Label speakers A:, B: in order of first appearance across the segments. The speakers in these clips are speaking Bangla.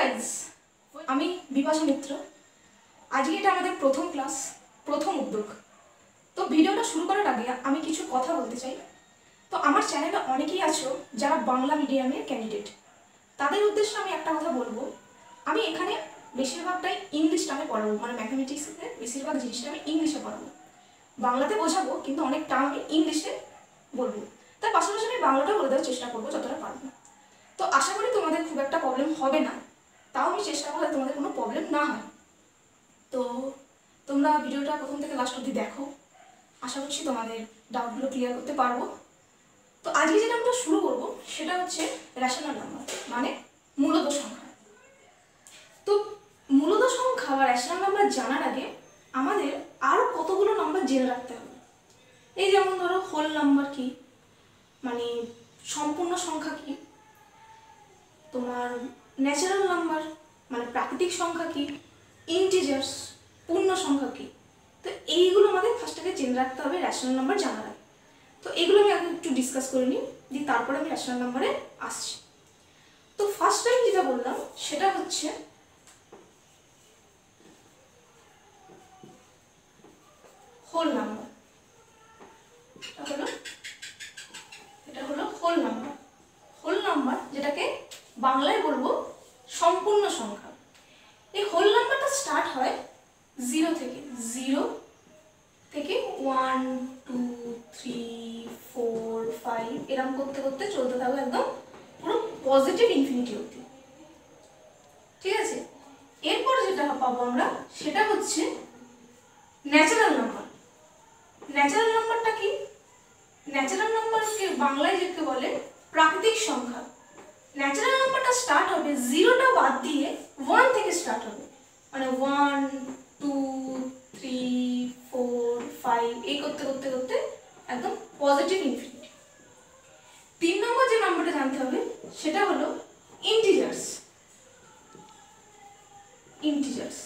A: গাইজ, আমি বিপাশা মিত্র। আজকে এটা আমাদের প্রথম ক্লাস, প্রথম উদ্যোগ। তো ভিডিওটা শুরু করার আগে আমি কিছু কথা বলতে চাই। তো আমার চ্যানেলে অনেকেই আছো যারা বাংলা মিডিয়ামের ক্যান্ডিডেট, তাদের উদ্দেশ্যে আমি একটা কথা বলবো। আমি এখানে বেশিরভাগটাই ইংলিশটা আমি পড়াবো, মানে ম্যাথামেটিক্সের বেশিরভাগ জিনিসটা আমি ইংলিশে পড়াবো। বাংলাতে বোঝাবো, কিন্তু অনেক টার্ম আমি ইংলিশে বলবো। তার পাশাপাশি আমি বাংলাটা বলে দেওয়ার চেষ্টা করবো যতটা পারবো। তো আশা করি তোমাদের খুব একটা প্রবলেম হবে না, তাও আমি চেষ্টা করলে তোমাদের কোনো প্রবলেম না হয়। তো তোমরা ভিডিওটা প্রথম থেকে লাস্ট অবধি দেখো, আশা করছি তোমাদের ডাউটগুলো ক্লিয়ার করতে পারবো। তো আজকে যেটা আমরা শুরু করবো সেটা হচ্ছে রেশনাল নাম্বার, মানে মূলত সংখ্যা। তো মূলত সংখ্যা বা রেশনাল নাম্বার জানার আগে আমাদের আরও কতগুলো নাম্বার জেনে রাখতে হবে। এই যেমন ধরো হোল নাম্বার কি, মানে সম্পূর্ণ সংখ্যা কি, তোমার ন্যাচারাল নাম্বার মানে প্রাকৃতিক সংখ্যা কি, ইন্টিজার্স পূর্ণ সংখ্যা কি। তো এইগুলো আমাদের ফার্স্ট আগে জেনে রাখতে হবে রেশনাল নাম্বার জানার আগে। তো এগুলো আমি আগে একটু ডিসকাস করে নিই, দিয়ে তারপরে আমি রেশনাল নাম্বারে আসছি। তো ফার্স্ট টাইম যেটা বললাম সেটা হচ্ছে হোল নাম্বার। এটা হলো হোল নাম্বার। হোল নাম্বার যেটাকে বাংলায় বলবো সম্পূর্ণ সংখ্যা। এই হোল নাম্বারটা স্টার্ট হয় 0 থেকে 1 2 3 4 5 এরকম করতে করতে চলতে থাকবে একদম পুরো পজিটিভ ইনফিনিটি অবধি। ঠিক আছে, এরপর যেটা পাবো আমরা সেটা হচ্ছে ন্যাচারাল নাম্বার। ন্যাচারাল নাম্বারটা কি? ন্যাচারাল নাম্বারকে বাংলায় যেটাকে বলে প্রাকৃতিক সংখ্যা। ন্যাচারাল নাম্বারটা স্টার্ট হবে 0টা বাদ দিয়ে 1 থেকে স্টার্ট হবে, মানে 1 2 3 4 5 এই করতে করতে করতে একদম পজিটিভ ইনফিনিটি। 3 নম্বর যে নাম্বারটা জানতে হবে সেটা হলো ইন্টিজার্স। ইন্টিজার্স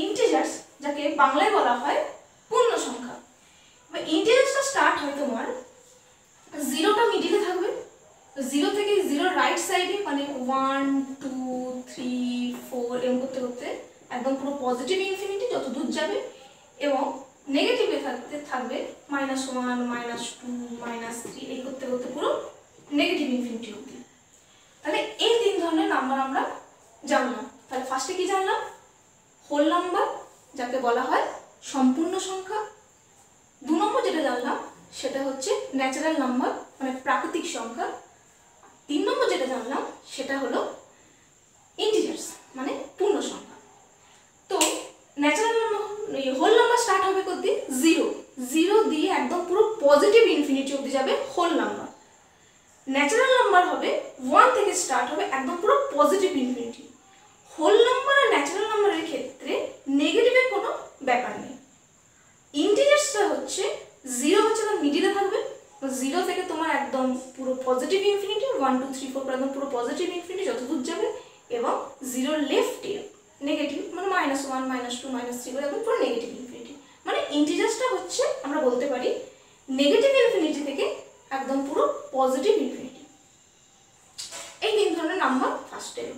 A: ইন্টিজার্স যাকে বাংলায় বলা হয় পূর্ণ সংখ্যা। ইন্টিজার্সটা স্টার্ট হয় তোমার 0টা মিডিলে থাকবে, 0 থেকে 0 রাইট সাইডে, মানে 1 2 3 4 এরকম করতে করতে একদম পুরো পজিটিভ ইনফিনিটি যত দূর যাবে, এবং নেগেটিভে থাকবে -1 -2 -3 এই করতে করতে পুরো নেগেটিভ ইনফিনিটি অবধি। তাহলে এই 3 ধরনের নাম্বার আমরা জানলাম। তাহলে ফার্স্টে কি জানলাম? হোল নাম্বার যাকে বলা হয় সম্পূর্ণ সংখ্যা। 2 নম্বর যেটা জানলাম সেটা হচ্ছে ন্যাচারাল নাম্বার মানে প্রাকৃতিক সংখ্যা। 3 নম্বর যেটা জানলাম সেটা হলো ইন্টিজার্স মানে পূর্ণ সংখ্যা। তো natural number whole number start হবে কত দিয়ে? 0 দিয়ে একদম পুরো পজিটিভ ইনফিনিটি অবধি যাবে হোল নাম্বার। ন্যাচারাল নাম্বার হবে 1 থেকে স্টার্ট হবে একদম পুরো পজিটিভ ইনফিনিটি। হোল নাম্বার আর ন্যাচারাল নাম্বারের ক্ষেত্রে নেগেটিভের কোনো ব্যাপার নেই। ইন্টিজার্সটা হচ্ছে 0 হচ্ছে তার মিডিলে থাকবে, 0 থেকে তোমার একদম পুরো পজিটিভ ইনফিনিটি 1 2 3 4 একদম পুরো পজিটিভ ইনফিনিটি যত দূর যাবে, এবং 0 লেফটে নেগেটিভ মানে -1 -2 -3 করে একদম পুরো নেগেটিভ ইনফিনিটি। মানে ইন্টিজার্সটা হচ্ছে আমরা বলতে পারি নেগেটিভ ইনফিনিটি থেকে একদম পুরো পজিটিভ ইনফিনিটি। এই 3 ধরনের নাম্বার ফার্স্ট এলো।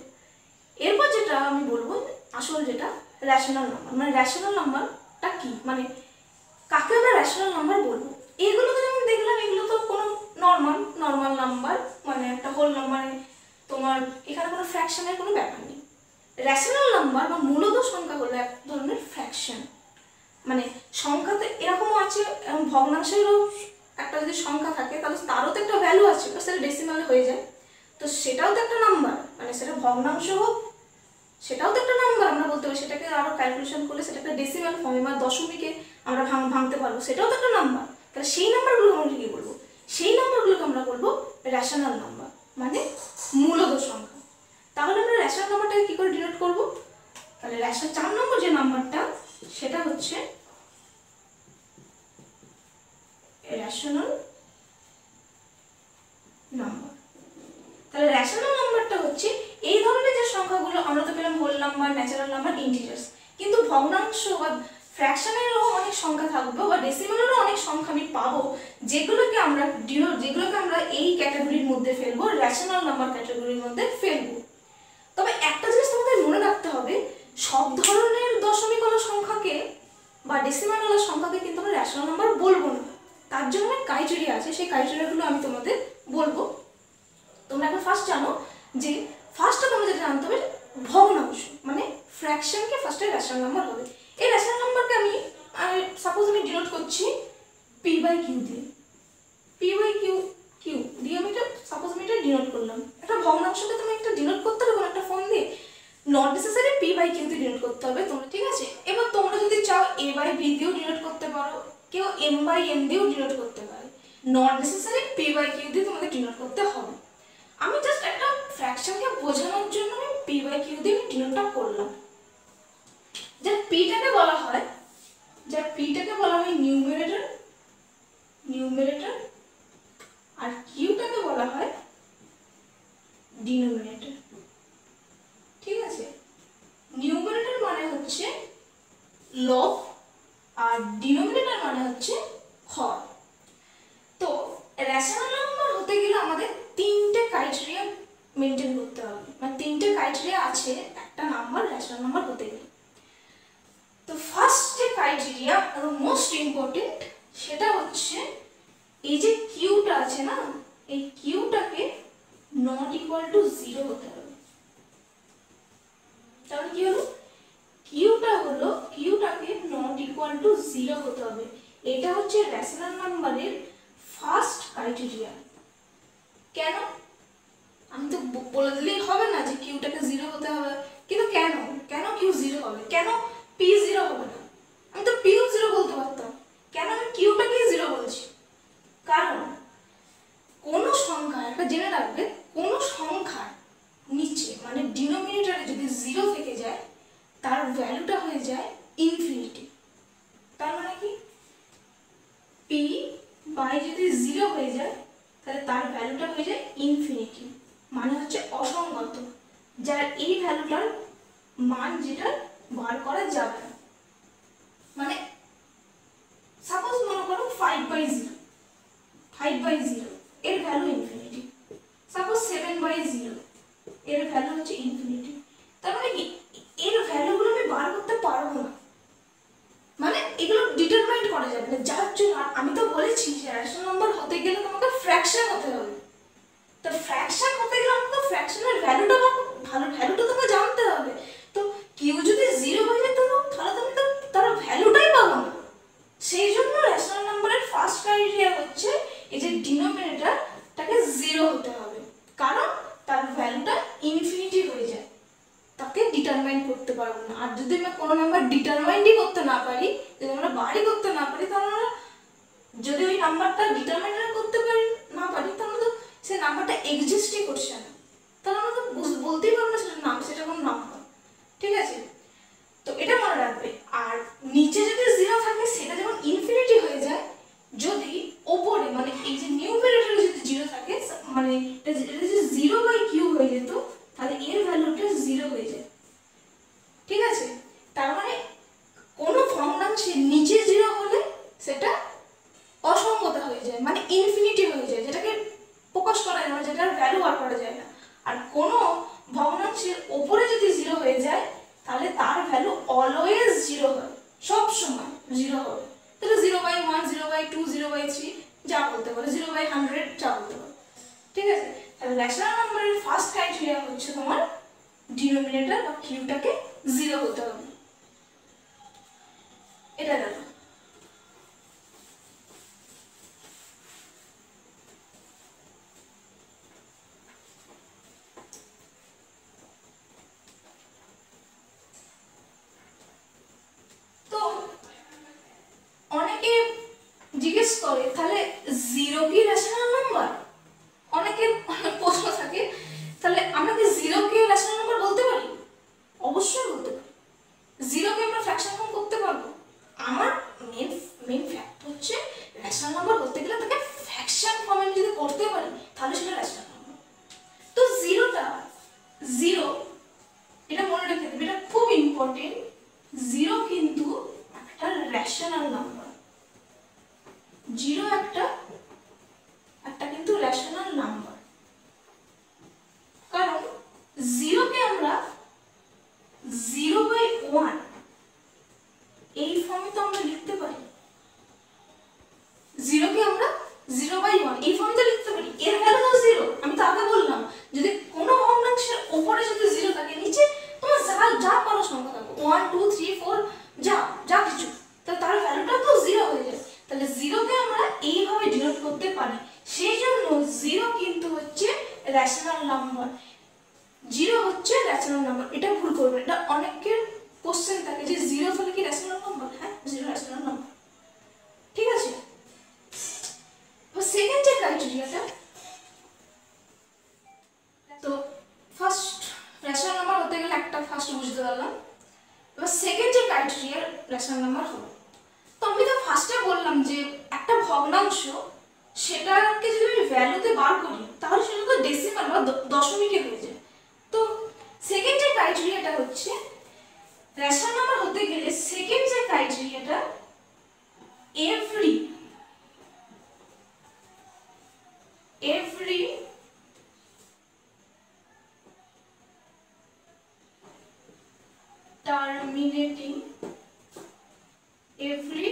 A: এরপর যেটা আমি বলবো আসল যেটা রেশনাল নাম্বার, মানে রেশনাল নাম্বারটা কি, কাকে আমরা রেশনাল নাম্বার বলবো। এইগুলো তো যেমন দেখলাম এগুলো তো কোনো নর্মাল নাম্বার, মানে একটা হোল নাম্বারে তোমার এখানে কোনো ফ্র্যাকশনের কোনো ব্যাপার নেই। রেশনাল নাম্বার বা মূলত সংখ্যা হলো এক ধরনের ফ্র্যাকশন। মানে সংখ্যাতে এরকমও আছে, ভগ্নাংশেরও একটা যদি সংখ্যা থাকে তাহলে তারও তো একটা ভ্যালু আছে, সেটা ডেসিমালে হয়ে যায়, তো সেটাও তো একটা নাম্বার। মানে সেটা ভগ্নাংশ হোক সেটাও তো একটা নাম্বার আমরা বলতে পারি। সেটাকে আরও ক্যালকুলেশন করলে সেটা একটা ডেসিমাল ফর্মে বা দশমিকে আমরা ভাঙতে পারবো, সেটাও তো একটা নাম্বার। তাহলে সেই নাম্বারগুলো আমরা কি বলবো? সেই নাম্বারগুলোকে আমরা বলবো রেশনাল নাম্বার, মানে মূলত সংখ্যা। তাহলে আমরা রেশনাল নাম্বারটাকে কি করে ডিনোট করবো? তাহলে 4 নম্বর যে নাম্বারটা সেটা হচ্ছে রেশনাল নাম্বার। তাহলে রেশনাল নাম্বারটা হচ্ছে এই ধরনের যে সংখ্যাগুলো আমরা তো পেলাম whole number, natural number, integers, কিন্তু ভগ্নাংশ বা ফ্র্যাকশনেরও অনেক সংখ্যা থাকবে বা ডেসিমালেরও অনেক সংখ্যা আমি পাবো, যেগুলোকে আমরা এই ক্যাটাগরির মধ্যে ফেলবো, রেশনাল নাম্বার ক্যাটাগরির মধ্যে ফেলবো। তবে একটা জিনিস তোমাকে ডেসিমালওয়ালা সংখ্যাকে কিন্তু আমরা রেশনাল নাম্বার বলবো না। তার জন্য ক্রাইটেরিয়া আছে, সেই ক্রাইটেরিয়াগুলো আমি তোমাদের বলবো। তোমরা এখন ফার্স্ট জানো যে ফার্স্টে তোমরা যেটা জানতে হবে ভগ্নাংশ মানে ফ্র্যাকশনকে ফার্স্টে রেশনাল নাম্বার হবে। এই রেশনাল নাম্বারকে আমি সাপোজ আমি ডিনোট করছি p/q দিয়ে, p/q দিয়ে আমি এটা সাপোজ আমি এটা ডিনোট করলাম। একটা ভগ্নাংশকে তুমি একটা ডিনোট করতে হবে কোনো একটা ফর্ম দিয়ে, নট নেসেসারি p/q দিয়ে ডিনোট করতে হবে তোমরা, ঠিক আছে। এবার তোমরা যদি চাও a/b দিয়েও ডিনোট করতে পারো, কেউ m/n দিয়েও ডিনোট করতে পারে, নট নেসেসারি p/q দিয়ে তোমাদের ডিনোট করতে হবে। আমি জাস্ট একটা ফ্র্যাকশনকে বোঝানোর জন্য আমি p/q দিয়ে ডিনোটটা করলাম। যে p-টাকে বলা হয় নিউমারেটর আর q-টাকে বলা হয় ডিনোমিনেটর, ঠিক আছে। নিউমারেটর মানে হচ্ছে লব আর ডিনোমিনেটর মানে হচ্ছে হর। তো রেশনাল নাম্বার হতে গেলে আমাদের তিনটে ক্রাইটেরিয়া মেনটেন করতে হবে, মানে তিনটে ক্রাইটেরিয়া আছে একটা নাম্বার রেশনাল নাম্বার হতে গেলে। তো ফার্স্ট যে ক্রাইটেরিয়া আর মোস্ট ইম্পর্টেন্ট সেটা হচ্ছে এই যে কিউটা আছে না, এই কিউটাকে নট ইকুয়াল টু 0 হতে হবে। তাহলে কি হলো, কিউটাকে নট ইকুয়াল টু 0 হতে হবে। এটা হচ্ছে রেশনাল নাম্বারের ফার্স্ট ক্রাইটেরিয়া। কেন আমি তো বলে দিলেই হবে না যে কিউটাকে 0 হতে হবে, কিন্তু কেন কিউ 0 হবে, কেন পি 0 হবে না? আমি তো পিও 0 বলতে পারতাম, কেন আমি কিউটাকে 0 বলছি? কারণ কোন সংখ্যা, একটা জেনে রাখবে, কোন সংখ্যার নিচে মানে ডিনোমিনেটরে যদি 0 থেকে যায় তার ভ্যালুটা হয়ে যায় ইনফিনিটি। তার মানে কি পি বাই যদি 0 হয়ে যায় তাহলে তার ভ্যালুটা হয়ে যায় ইনফিনিটি, মানে হচ্ছে অসংগত, যার এই ভ্যালুটার মান যেটা বার করা যাবে না। মানে সাপোজ মনে করো 5/0 এর ভ্যালু ইনফিনিটি, সাপোজ 7/0 এর ভ্যালু হচ্ছে ইনফিনিটি। তার মানে কি এর ভ্যালুগুলো আমি বার করতে পারবো না, মানে এগুলো ডিটারমাইন করা যাবে না। যার জন্য আমি তো বলেছি যে রেশনাল নাম্বার হতে গেলে তোমাকে ফ্র্যাকশন হতে হবে। তো ফ্র্যাকশন হতে গেলে আমাকে ফ্র্যাকশনের ভ্যালুটা তোমাকে জানতে হবে। তো কিউ যদি 0 হয়ে যেত তাহলে তুমি তো তার ভ্যালুটাই পাবো না। সেই জন্য রেশনাল নাম্বারের ফার্স্ট ক্রাইটেরিয়া হচ্ছে এই যে ডিনোমিনেটরটাকে 0 হতে হবে, কারণ তার ভ্যালুটা ইনফিনিটি হয়ে যায়, তাকে ডিটারমাইন করতে পারবো না। আর যদি আমরা কোনো নাম্বার ডিটারমাইনই করতে না পারি, যদি আমরা বারই করতে না পারি, তাহলে আমরা যদি ওই নাম্বারটা ডিটারমাইন করতে না পারি তাহলে তো সেই নাম্বারটা এক্সিস্টই করছে না, তাহলে আমরা তো বলতেই পারবো না সেটা কোনো নাম্বার, ঠিক আছে। তো এটা মনে রাখবে। আর নিচে যদি 0 থাকে সেটা যখন ইনফিনিটি হয়ে যায়, যদি ওপরে মানে এই যে নিউমারেটরে যদি 0 থাকে, মানে এটা যদি 0/q হয়ে যেত তাহলে এর ভ্যালুটা 0 হয়ে যায়, ঠিক আছে। তার মানে কোনো ভগ্নাংশের নিচে 0 হলে সেটা অসংগতা হয়ে যায়, মানে ইনফিনিটি হয়ে যায়, যেটাকে প্রকাশ করা যায় না, যেটার ভ্যালু বার করা যায় না। আর কোনো ভগ্নাংশের উপরে যদি 0 হয়ে যায় তাহলে তার ভ্যালু অলওয়েজ 0 হয়, সব সময় 0 হবে। তাহলে 0/1, 0/2, 0/3 যা বলতে পারো, 0/100 যা বলতে পারো, ঠিক আছে। তাহলে রেশনাল নাম্বারের ফার্স্ট ক্রাইটেরিয়া হচ্ছে তোমার ডিনোমিনেটর বা কিউটাকে 0 হতে হবে। এটা গেল। তো অনেকে জিজ্ঞেস করে তাহলে 0 কি রেশনাল নাম্বার? অনেকের প্রশ্ন থাকে, তাহলে আমরা কি 0 কে রেশনাল নাম্বার বলতে পারি? অবশ্যই বলতে পারি। 0 কে আমরা ফ্র্যাকশন ফর্ম করতে পারবো। আমার মেন ফ্যাক্ট হচ্ছে রেশনাল নাম্বার বলতে গেলে তাকে ফ্র্যাকশন ফর্মে যদি করতে পারি তাহলে সেটা রেশনাল নাম্বার। তো 0 এটা মনে রেখে দেবে, এটা খুব ইম্পর্টেন্ট। 0 কিন্তু একটা রেশনাল নাম্বার, 0 একটা কিন্তু রেশনাল নাম্বার। কারণ 0 কে আমরা 0/1 এই ফর্মে তো আমরা লিখতে রেশনাল নাম্বার, এটা ভুল করবেন, এটা অনেকের কোশ্চেন থাকে যে 0 তাহলে কি রেশনাল নাম্বার? হ্যাঁ, 0 রেশনাল নাম্বার, ঠিক আছে। সেকেন্ড যে ক্রাইটেরিয়াটা, তো ফার্স্ট রেশনাল নাম্বার হতে গেলে একটা ফার্স্ট বুঝতে পারলাম, এবার সেকেন্ড যে ক্রাইটেরিয়া রেশনাল নাম্বার হলো, তো আমি তো ফার্স্টে বললাম যে একটা ভগ্নাংশ সেটাকে যদি আমি ভ্যালুতে বার করি তাহলে সেটা তো ডেসিমাল বা দশমিকে হয়ে যায়। তো সেকেন্ড যে ক্রাইটেরিয়াটা হচ্ছে রেশনাল নাম্বার হতে গেলে সেকেন্ড যে ক্রাইটেরিয়াটা, every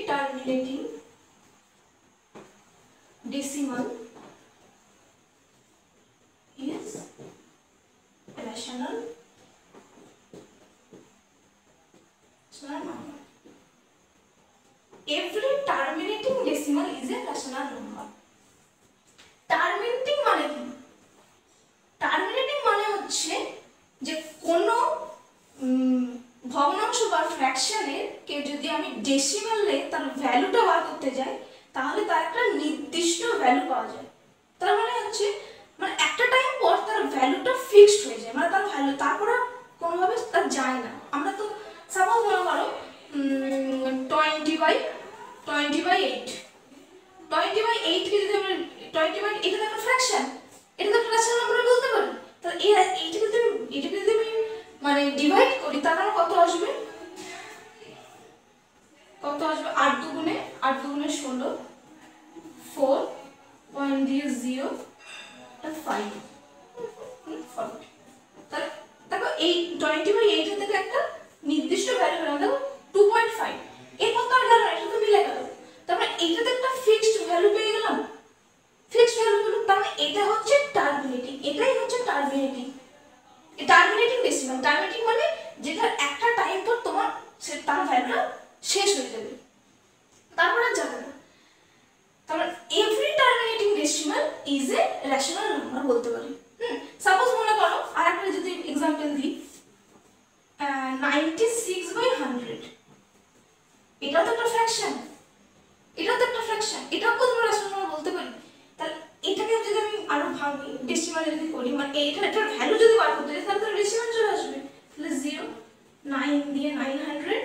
A: terminating decimal is rational number. Every terminating decimal is a rational number. Terminating মানে কি? Terminating মানে হচ্ছে যে কোনো ভগ্নাংশ বা ফ্র্যাকশনের কে যদি আমি ডেসিমালে তার ভ্যালুটা বার করতে যাই তাহলে তার একটা নির্দিষ্ট ভ্যালু পাওয়া যায়। তার মানে হচ্ছে মানে একটা টাইম পর তার ভ্যালুটা ফিক্সড হয়ে যায়, মানে তার ভ্যালু তারপর কোনোভাবে তার যায় না। আমরা তো সাপোজ মনে করো 20/8 কে যদি আমরা 20/8 এটা তো একটা ফ্র্যাকশন, এটা তো একটা রেশনাল নাম্বার বলতে পারি। তাহলে এটাকে যদি আমি মানে ডিভাইড করি তাহলে কত আসবে? 8 দুগুণে 16, 4 পয়েন্ট দিয়ে 0 5। তাহলে দেখো এই 20/8 থেকে একটা নির্দিষ্ট ভ্যালু হলো দেখো 2.5, এরপর তো আর গেল না, এটা তো মিলে গেল। তারপরে এইটাতে একটা ফিক্সড ভ্যালু পেয়ে গেলাম, ফিক্সড ভ্যালু হলো, তার মানে এটা হচ্ছে টার্মিনেটিং, এটাই হচ্ছে টার্মিনেটিং ডেসিমাল। টার্মিনেটিং মানে যেটা একটা টাইম পর তোমার তার ভ্যালুটা শেষ হয়ে যাবে, তারপর আর যাবে না। তারপর every terminating decimal is a rational number বলতে পারি। সাপোজ মনে করো আর একটা যদি एग्जांपल দিই 96/100, এটা তো একটা ফ্র্যাকশন, এটাও তো তোমরা রেশনাল নাম্বার বলতে পারি। তাহলে এটাকে যদি আমি আরো ভাঙি ডেসিমালে যদি করি, মানে এটার ভ্যালু যদি বার করতে যাই তাহলে তো ডেসিমাল চলে আসবে। তাহলে 0 9 দিয়ে 900,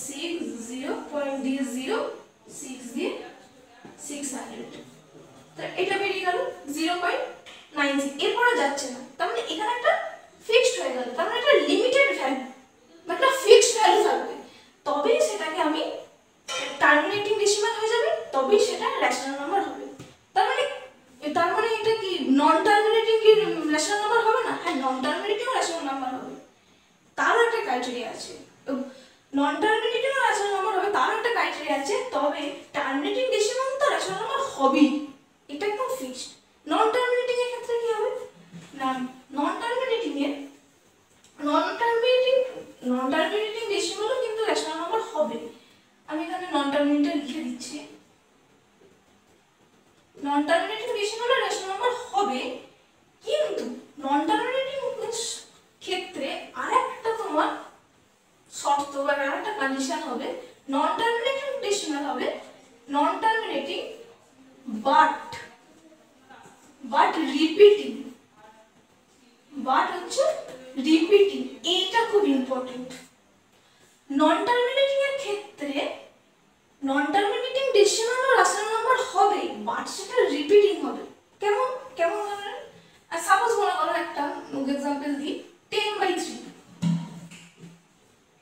A: 6 0 পয়েন্ট দিয়ে 0 6 দিয়ে 600, তাহলে এটা বেরিয়ে গেল 0.96, এরপরে যাচ্ছে না। তার মানে এখানে একটা ফিক্সড হয়ে গেল, তার মানে একটা লিমিটেড ভ্যালু বা একটা ফিক্সড ভ্যালু থাকবে, তবেই সেটাকে আমি টার্মিনেটিং ডেসিমাল হয়ে যাবে, তবেই সেটা রেশনাল নাম্বার হবে। তার মানে এটা কি নন টার্মিনেটিং কি রেশনাল নাম্বার হবে না? হ্যাঁ, নন টার্মিনেটিং রেশনাল নাম্বার হবে, তারও একটা ক্রাইটেরিয়া আছে। নন টার্মিনেটিং রেশনাল নাম্বার হবে, তারও একটা ক্রাইটেরিয়া আছে, তবে টার্মিনেটিং ডেসিমাল তো রেশনাল নাম্বার হবেই, এটা একদম ফিক্সড। নন টার্মিনেটিং এর ক্ষেত্রে কি হবে না, নন টার্মিনেটিং ডেসিমালও কিন্তু রেশনাল নাম্বার হবে। আমি এখানে নন টার্মিনেটিং লিখে দিচ্ছি, নন টার্মিনেটিং ডেসিমালও রেশনাল নাম্বার হবে, কিন্তু নন টার্মিনেটিং ক্ষেত্রে আরেকটা তোমার শর্ত বা আরেকটা কন্ডিশন হবে, নন টার্মিনেটিং ডেসিমাল হবে নন টার্মিনেটিং বাট রিপিটিং, বাট হচ্ছে রিপিটিং, এইটা খুব ইম্পর্টেন্ট। নন টার্মিনেটিং এর ক্ষেত্রে নন টার্মিনেটিং ডেসিমাল ও রেশনাল নাম্বার হবে, বাট সেটা রিপিটিং হবে। কেমন হবে? আর সাপোজ মনে করো একটা एग्जांपल দিই 10/3,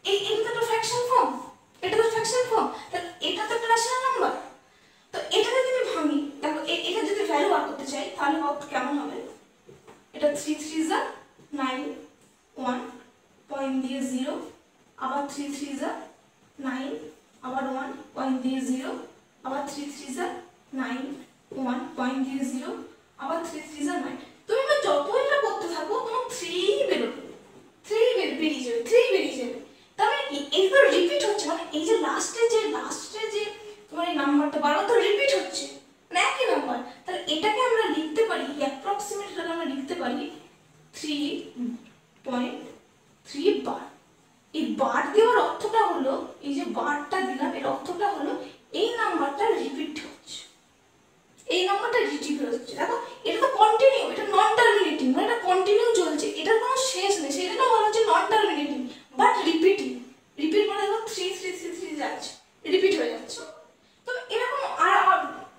A: এটা তো ফ্র্যাকশন ফর্ম, তাহলে এটা তো একটা রেশনাল নাম্বার। তো এটাকে যদি ভাঙি, দেখো এটা যদি ভ্যালু বার করতে চাই তাহলে কেমন হবে? এটা 3 3 যা 9 1 পয়েন্ট দিয়ে 0, আবার 3 3 যা 9, আবার 1 পয়েন্ট দিয়ে 0, আবার 3 3 যা 9 1 পয়েন্ট দিয়ে 0, আবার 3 3 যা 9। তুমি যত এটা করতে থাকো তোমার 3 বেরোবে, 3 বেরিয়ে যাবে। তার মানে কি এইগুলো রিপিট হচ্ছে, মানে এই যে লাস্টে যে তোমার এই নাম্বারটা বারবার তো রিপিট হচ্ছে, মানে একই নাম্বার। তাহলে এটাকে আমরা লিখতে পারি অ্যাপ্রক্সিমেটলি আমরা লিখতে পারি 3 5.3 বার। এই বার দেওয়ার অর্থটা হলো, এই যে বারটা দিলাম এর অর্থটা হলো এই নাম্বারটা রিপিট হচ্ছে, এই নাম্বারটা রিপিট হচ্ছে। দেখো এটা তো কন্টিনিউ, এটা নন টার্মিনেটিং, মানে এটা কন্টিনিউ চলছে, এটার কোনো শেষ নেই, সেই জন্য বলা হচ্ছে নন টার্মিনেটিং বাট রিপিটিং। রিপিট মানে দেখো 3 3 3 3 যাচ্ছে, রিপিট হয়ে যাচ্ছে। তো এরকম আর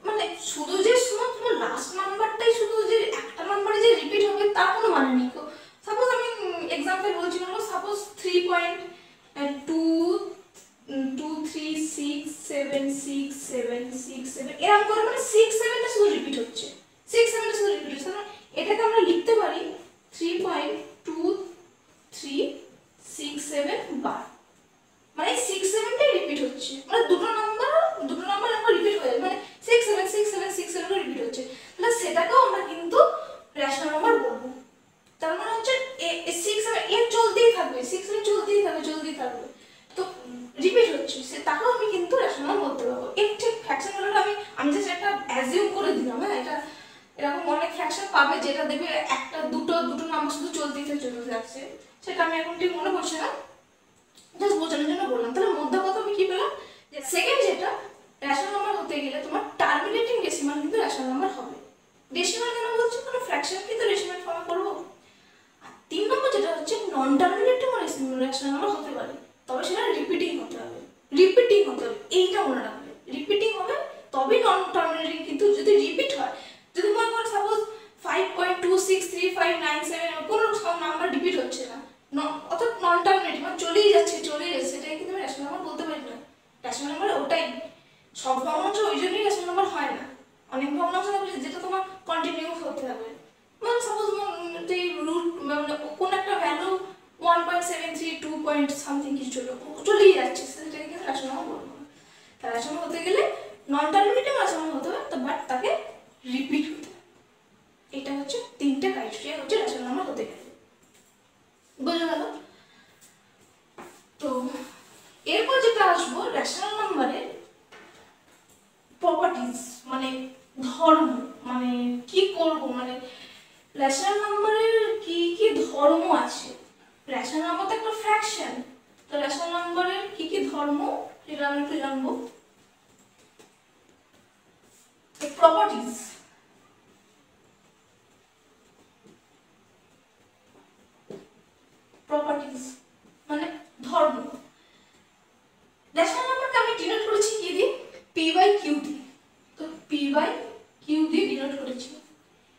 A: মানে শুধু যে তোমার লাস্ট নাম্বারটাই শুধু যে একটা নাম্বারে যে রিপিট হবে তার কোনো মানে নেই। সাপোজ আমি এক্সাম্পল বলছি, সাপোজ 3.2367677 এরকম করে, মানে 6 7টা শুধু রিপিট হচ্ছে, 6 7টা শুধু রিপিট হচ্ছে। এটাকে আমরা লিখতে পারি 3.2367 বার, মানে 6 7টাই রিপিট হচ্ছে, মানে দুটো নাম্বার আমরা রিপিট হয়ে যাবে, মানে 6 7 6 7 6 7 রিপিট হচ্ছে। তাহলে সেটাকেও আমরা কিন্তু রেশনাল নাম্বার বলবো। তার মানে হচ্ছে 6 7 এর চলতেই থাকবে, 6 7 চলতেই থাকবে, তো রিপিট হচ্ছে, সে তাকেও আমি কিন্তু রেশনাল বলতে পারবো। এর ঠিক ফ্র্যাকশন হলো আমি জাস্ট একটা অ্যাজিউম করে দিলাম। হ্যাঁ, এটা এরকম অনেক ফ্র্যাকশন পাবে যেটা দেখবে একটা দুটো নাম্বার শুধু চলতে যাচ্ছে, সেটা আমি এখন ঠিক মনে পড়ছে না, জাস্ট বোঝানোর জন্য বললাম। তাহলে মধ্যে কথা আমি কি পেলাম, যে সেকেন্ড যেটা রেশনাল নাম্বার হতে গেলে তোমার টার্মিনেটিং ডেসিমাল কিন্তু রেশনাল নাম্বার হবে। ডেসিমাল কেন বলছি, কারণ ফ্র্যাকশন কিন্তু ডেসিমাল ফর্মে করব। আর 3 নম্বর যেটা হচ্ছে নন টার্মিনেটিং রেশনাল নাম্বার হতে পারে, তবে সেটা রিপিটিং হতে হবে, এইটা মনে রাখবে, রিপিটিং হবে তবেই নন টার্মিনেটিং। কিন্তু যদি রিপিট হয়, যদি মনে করো সাপোজ 5.263597 কোনো নাম্বার রিপিট হচ্ছে না, অর্থাৎ নন টার্মিনেটিং, মানে চলেই যাচ্ছে, সেটাই কিন্তু আমি রেশনাল নাম্বার বলতে পারি না। রেশনাল নাম্বার ওটাই, সব ভগ্নাংশ ওই জন্যই রেশনাল নাম্বার হয় না। অনেক ভগ্নাংশ থাকবে যেটা তোমার কন্টিনিউয়াস হতে হবে, মানে সাপোজ এই রুট মানে কোন একটা ভ্যালু 1.73 2 পয়েন্ট সামথিং কিছু চলেই যাচ্ছে, সেটাকে কিন্তু রেশনাল নাম্বার বলবো না। তার রেশনাল হতে গেলে নন টার্মিনেটিং রেশনাল হতে হবে, তো বাট তাকে রিপিট হতে হবে। এটা হচ্ছে 3টে ক্রাইটেরিয়া হচ্ছে রেশনাল নাম্বার হতে গেলে, বুঝে গেল? তো এরপর যেটা আসবো রেশনাল নাম্বারের প্রপার্টিজ, মানে ধর্ম, মানে কি করব, মানে রেশনাল নাম্বারের কি কি ধর্ম আছে। রেশনাল নাম্বার তো একটা ফ্র্যাকশন, তো রেশনাল নাম্বারের কি কি ধর্ম এটা আমরা একটু জানবো। প্রপার্টিজ, মানে ধর্ম। রেশনাল নাম্বারকে আমি ডিনোট করেছি কি দিয়ে, p/q দিয়ে। তো p/q দিয়ে ডিনোট করেছি।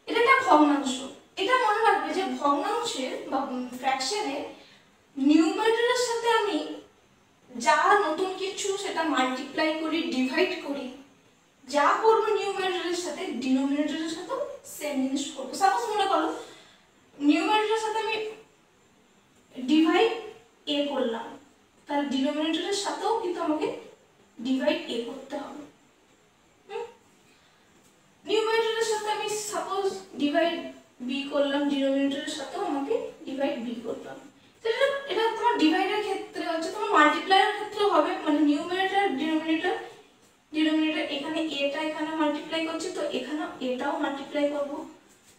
A: এটা একটা ভগ্নাংশ, এটা মনে রাখবে যে ভগ্নাংশের বা ফ্র্যাকশনের নিউমারেটরের সাথে আমি যা নতুন কিছু সেটা মাল্টিপ্লাই করি, ডিভাইড করি, যা করব নিউমারেটরের সাথে ডিনোমিনেটরের সাথেও সেম জিনিস করব। সাপোজ মনে করো নিউমারেটরের সাথে আমি ডিভাইড a করলাম, তাহলে ডিনোমিনেটরের সাথেও কিন্তু আমাকে ডিভাইড a করতে হবে। নিউমারেটরের সাথে আমি সাপোজ ডিভাইড b করলাম, ডিনোমিনেটরের সাথেও আমাকে ডিভাইড b করলাম। তো এটা তোমার ডিভাইডের ক্ষেত্রে হচ্ছে, তোমার মাল্টিপ্লাইয়ের ক্ষেত্রে হবে, মানে নিউমারেটর ডিনোমিনেটর এখানে এটা এখানে মাল্টিপ্লাই করছি, তো এখানে এটাও মাল্টিপ্লাই করব।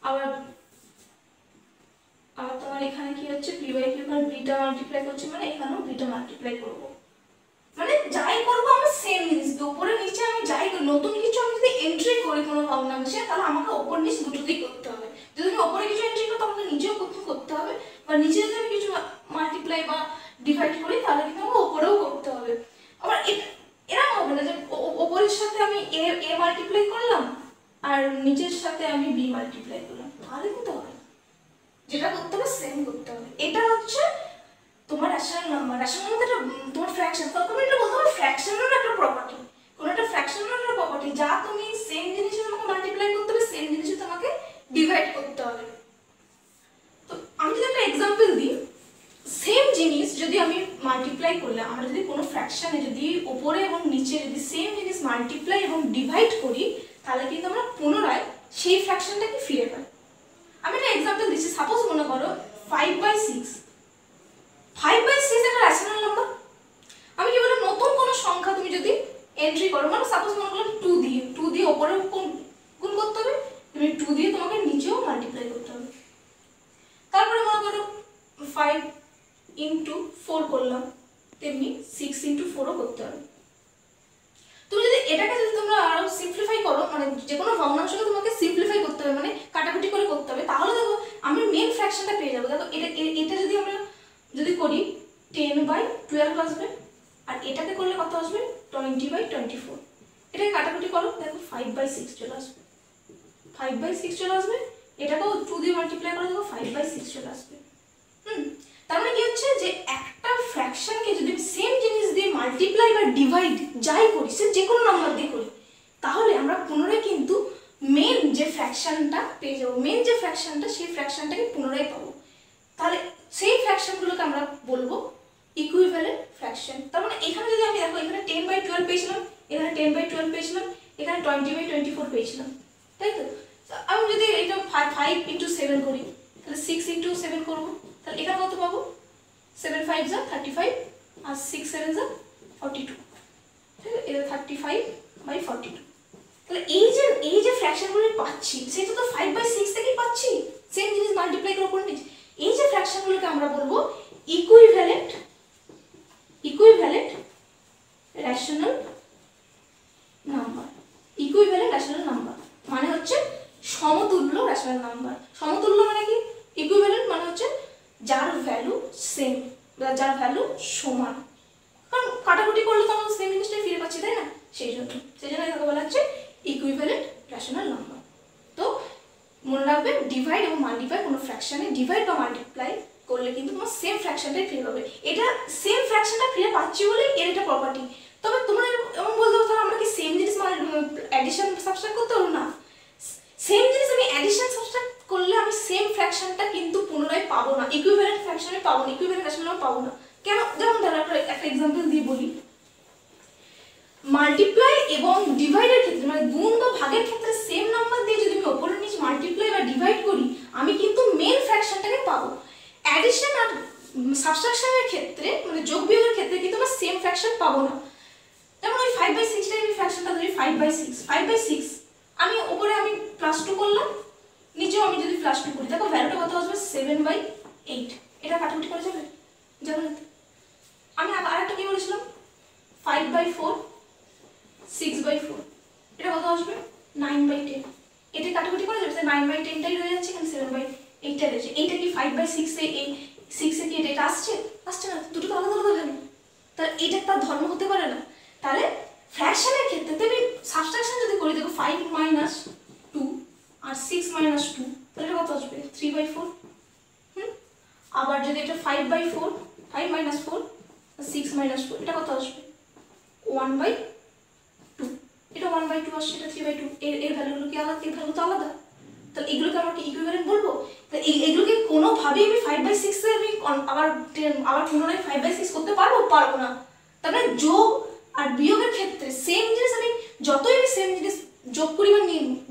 A: আবার তোমার এখানে কি হচ্ছে p/q, এখানে bটা মাল্টিপ্লাই করছি, মানে এখানেও bটা মাল্টিপ্লাই করব। মানে যাই করব আমরা সেম জিনিস, উপরে নিচে আমি যাই নতুন কিছু আমি যদি এন্ট্রি করি কোনো ভগ্নাংশে, তাহলে আমাকে উপর নিচ দুটোতেই করতে হবে। যদি আমি উপরে কিছু এন্ট্রি করি তাহলে নিচেও করতে হবে, বা নিচে যদি আমি কিছু মাল্টিপ্লাই বা ডিভাইড করি তাহলে কিন্তু আমাকে উপরেও করতে হবে। আবার এরকম হবে না যে উপরের সাথে আমি a মাল্টিপ্লাই করলাম আর নিচের সাথে আমি b মাল্টিপ্লাই করলাম, তাহলে কিন্তু হবে, যেটা করতে হবে সেম করতে হবে। এটা হচ্ছে তোমার রেশনাল নাম্বার। রেশনাল নাম্বার তোমার ফ্র্যাকশন, তখন এটা বলতে হবে ফ্র্যাকশনের একটা প্রপার্টি, কোন একটা ফ্র্যাকশনের একটা প্রপার্টি, যা তুমি সেম জিনিসে তোমাকে মাল্টিপ্লাই করতে হবে, সেম জিনিসে তোমাকে ডিভাইড করতে হবে। তো আমি যদি একটা एग्जांपल দিই, সেম জিনিস যদি আমি মাল্টিপ্লাই করলে, আমরা যদি কোনো ফ্র্যাকশনে যদি উপরে এবং নিচে যদি সেম জিনিস মাল্টিপ্লাই এবং ডিভাইড করি, তাহলে কিন্তু আমরা পুনরায় সেই ফ্র্যাকশনটাকে ফিরে পাই। আমি একটা एग्जांपल দিচ্ছি, সাপোজ মনে করো 5/6 একটা রেশনাল নাম্বার। আমি কি বললাম, নতুন কোনো সংখ্যা তুমি যদি এন্ট্রি করো, মানে সাপোজ মনে করলাম 2 দিয়ে উপরে গুণ করতে হবে, তুমি 2 দিয়ে তোমাকে নিচেও মাল্টিপ্লাই করতে হবে। তারপরে মনে করো 5 ইন্টু 4 করলাম, তেমনি 6 ইন্টু 4ও করতে হবে। তুমি যদি এটাকে যদি তোমরা আরো সিম্পলিফাই করো, মানে যে কোনো ভগ্নাংশকে তোমাকে সিম্পলিফাই করতে হবে, মানে কাটাকুটি করে করতে হবে, তাহলে দেখো আমি মেন ফ্র্যাকশনটা পেয়ে যাবো। দেখো এটা যদি আমরা যদি করি 10/12 আসবে, আর এটাকে করলে কত আসবে 20/24। এটাকে কাটাকুটি করো, দেখো 5/6 চলে আসবে, 5/6 চলে আসবে। এটাকেও 2 দিয়ে মাল্টিপ্লাই করে দেখো 5/6 চলে আসবে। তার মানে কি হচ্ছে যে একটা ফ্র্যাকশনকে যদি আমি সেম জিনিস দিয়ে মাল্টিপ্লাই বা ডিভাইড যাই করি, সে যে কোনো নাম্বার দিয়ে করি, তাহলে আমরা পুনরায় কিন্তু মেন যে ফ্র্যাকশনটা পেয়ে যাবো। মেন যে ফ্র্যাকশনটা, সেই ফ্র্যাকশনটাকে পুনরায় পাবো। তাহলে সেই ফ্র্যাকশনগুলোকে আমরা বলবো ইকুইভ্যালেন্ট ফ্র্যাকশন। তার মানে এখানে যদি আমি দেখো, এখানে 10/12 পেয়েছিলাম, এখানে 10/12 পেয়েছিলাম, এখানে 20/24 পেয়েছিলাম, তাই তো? আমি যদি এটা 5 ইন্টু 7 করি, তাহলে 6 ইন্টু 7 করবো, তাহলে এখানে কত পাবো 7 5 যা 35, আর 6 7 যা 42, ঠিক আছে? এটা 35/42। তাহলে এই যে ফ্র্যাকশনগুলো পাচ্ছি, সেটা তো 5/6 থেকেই পাচ্ছি, সেম জিনিস মাল্টিপ্লাই করে উপর নিচ। এই যে ফ্র্যাকশনগুলোকে আমরা বলবো equivalent rational number. Equivalent rational number মানে হচ্ছে সমতুল্য রেশনাল নাম্বার। সমতুল্য মানে কি? ইকুইভ্যালেন্ট মানে হচ্ছে যার ভ্যালু সেম বা যার ভ্যালু সমান। কারণ কাটাকুটি করলে তো আমরা সেম জিনিসটাই ফিরে পাচ্ছি, তাই না? সেই জন্য এটাকে বলা হচ্ছে ইকুইভ্যালেন্ট রেশনাল নাম্বার। তো মনে রাখবে, ডিভাইড এবং মাল্টিপ্লাই, কোনো ফ্র্যাকশনে ডিভাইড বা মাল্টিপ্লাই করলে কিন্তু তোমার সেম ফ্র্যাকশনটাই ফিরে পাবে। এটা সেম ফ্র্যাকশনটা ফিরে পাচ্ছি বলেই এর এটা প্রপার্টি। তবে তোমরা এমন বলতে পারো, তাহলে আমরা কি সেম জিনিস অ্যাডিশন সাবট্রাক্ট করতে পারবো না? সেম জিনিস আমি অ্যাডিশন সাবট্রাক্ট করলে আমি সেম ফ্র্যাকশনটা কিন্তু পুনরায় পাবো না, ইকুইভ্যালেন্ট ফ্র্যাকশনে পাবো না, ইকুইভ্যালেন্ট রেশনাল পাবো না। কেন? যেমন ধরো একটা এক্সাম্পল দিয়ে বলি। মাল্টিপ্লাই এবং ডিভাইডের ক্ষেত্রে, মানে গুণ বা ভাগের ক্ষেত্রে সেম নাম্বার দিয়ে যদি আমি ওপরের নিচ মাল্টিপ্লাই বা ডিভাইড করি, আমি কিন্তু মেন ফ্র্যাকশনটাকে পাবো। অ্যাডিশন আর সাবট্রাকশনের ক্ষেত্রে, মানে যোগ বিয়োগের ক্ষেত্রে কিন্তু আমরা সেম ফ্র্যাকশন পাবো না। যেমন ওই 5/6 টাই আমি ফ্র্যাকশনটা ধরি 5/6 আমি ওপরে আমি +2 করলাম, নিচেও আমি যদি +2 করি, দেখো ভ্যালুটা কত আসবে 7/8। এটা কাটাকুটি করা যাবে? যাবে না। আমি আরেকটা কি বলেছিলাম 5/4 6/4, এটা কত আসবে 9/10। এটা কাটাকুটি করা যাবে? 9/10টাই রয়ে যাচ্ছে, এখানে 7/8টা রয়েছে। এইটা কি 5/6 এ এই 6 এ কি এটা আসছে না? দুটো তো আলাদা আলাদা ভ্যালু, তাহলে এটা তার ধর্ম হতে পারে না। তাহলে ফ্র্যাকশনের ক্ষেত্রে তুমি সাবট্রাকশন যদি করি, দেখো 5 - 2 আর 6 - 2, তাহলে এটা কত আসবে 3/4। আবার যদি এটা 5/4 5 - 4 6 - 4, এটা কত আসবে 1/2। এটা 1/2 আসছে, এটা 3/2। এর ভ্যালুগুলো কি আলাদা? এর ভ্যালু তো আলাদা। তাহলে এগুলোকে আমরা কি ইকুইভ্যালেন্ট বলবো? তাহলে এগুলোকে কোনোভাবেই আমি 5/6 এ আমি আবার পুনরায় 5/6 করতে পারবো না। তারপরে যোগ আর বিয়োগের ক্ষেত্রে সেম জিনিস আমি যতই আমি সেম জিনিস যোগ করি বা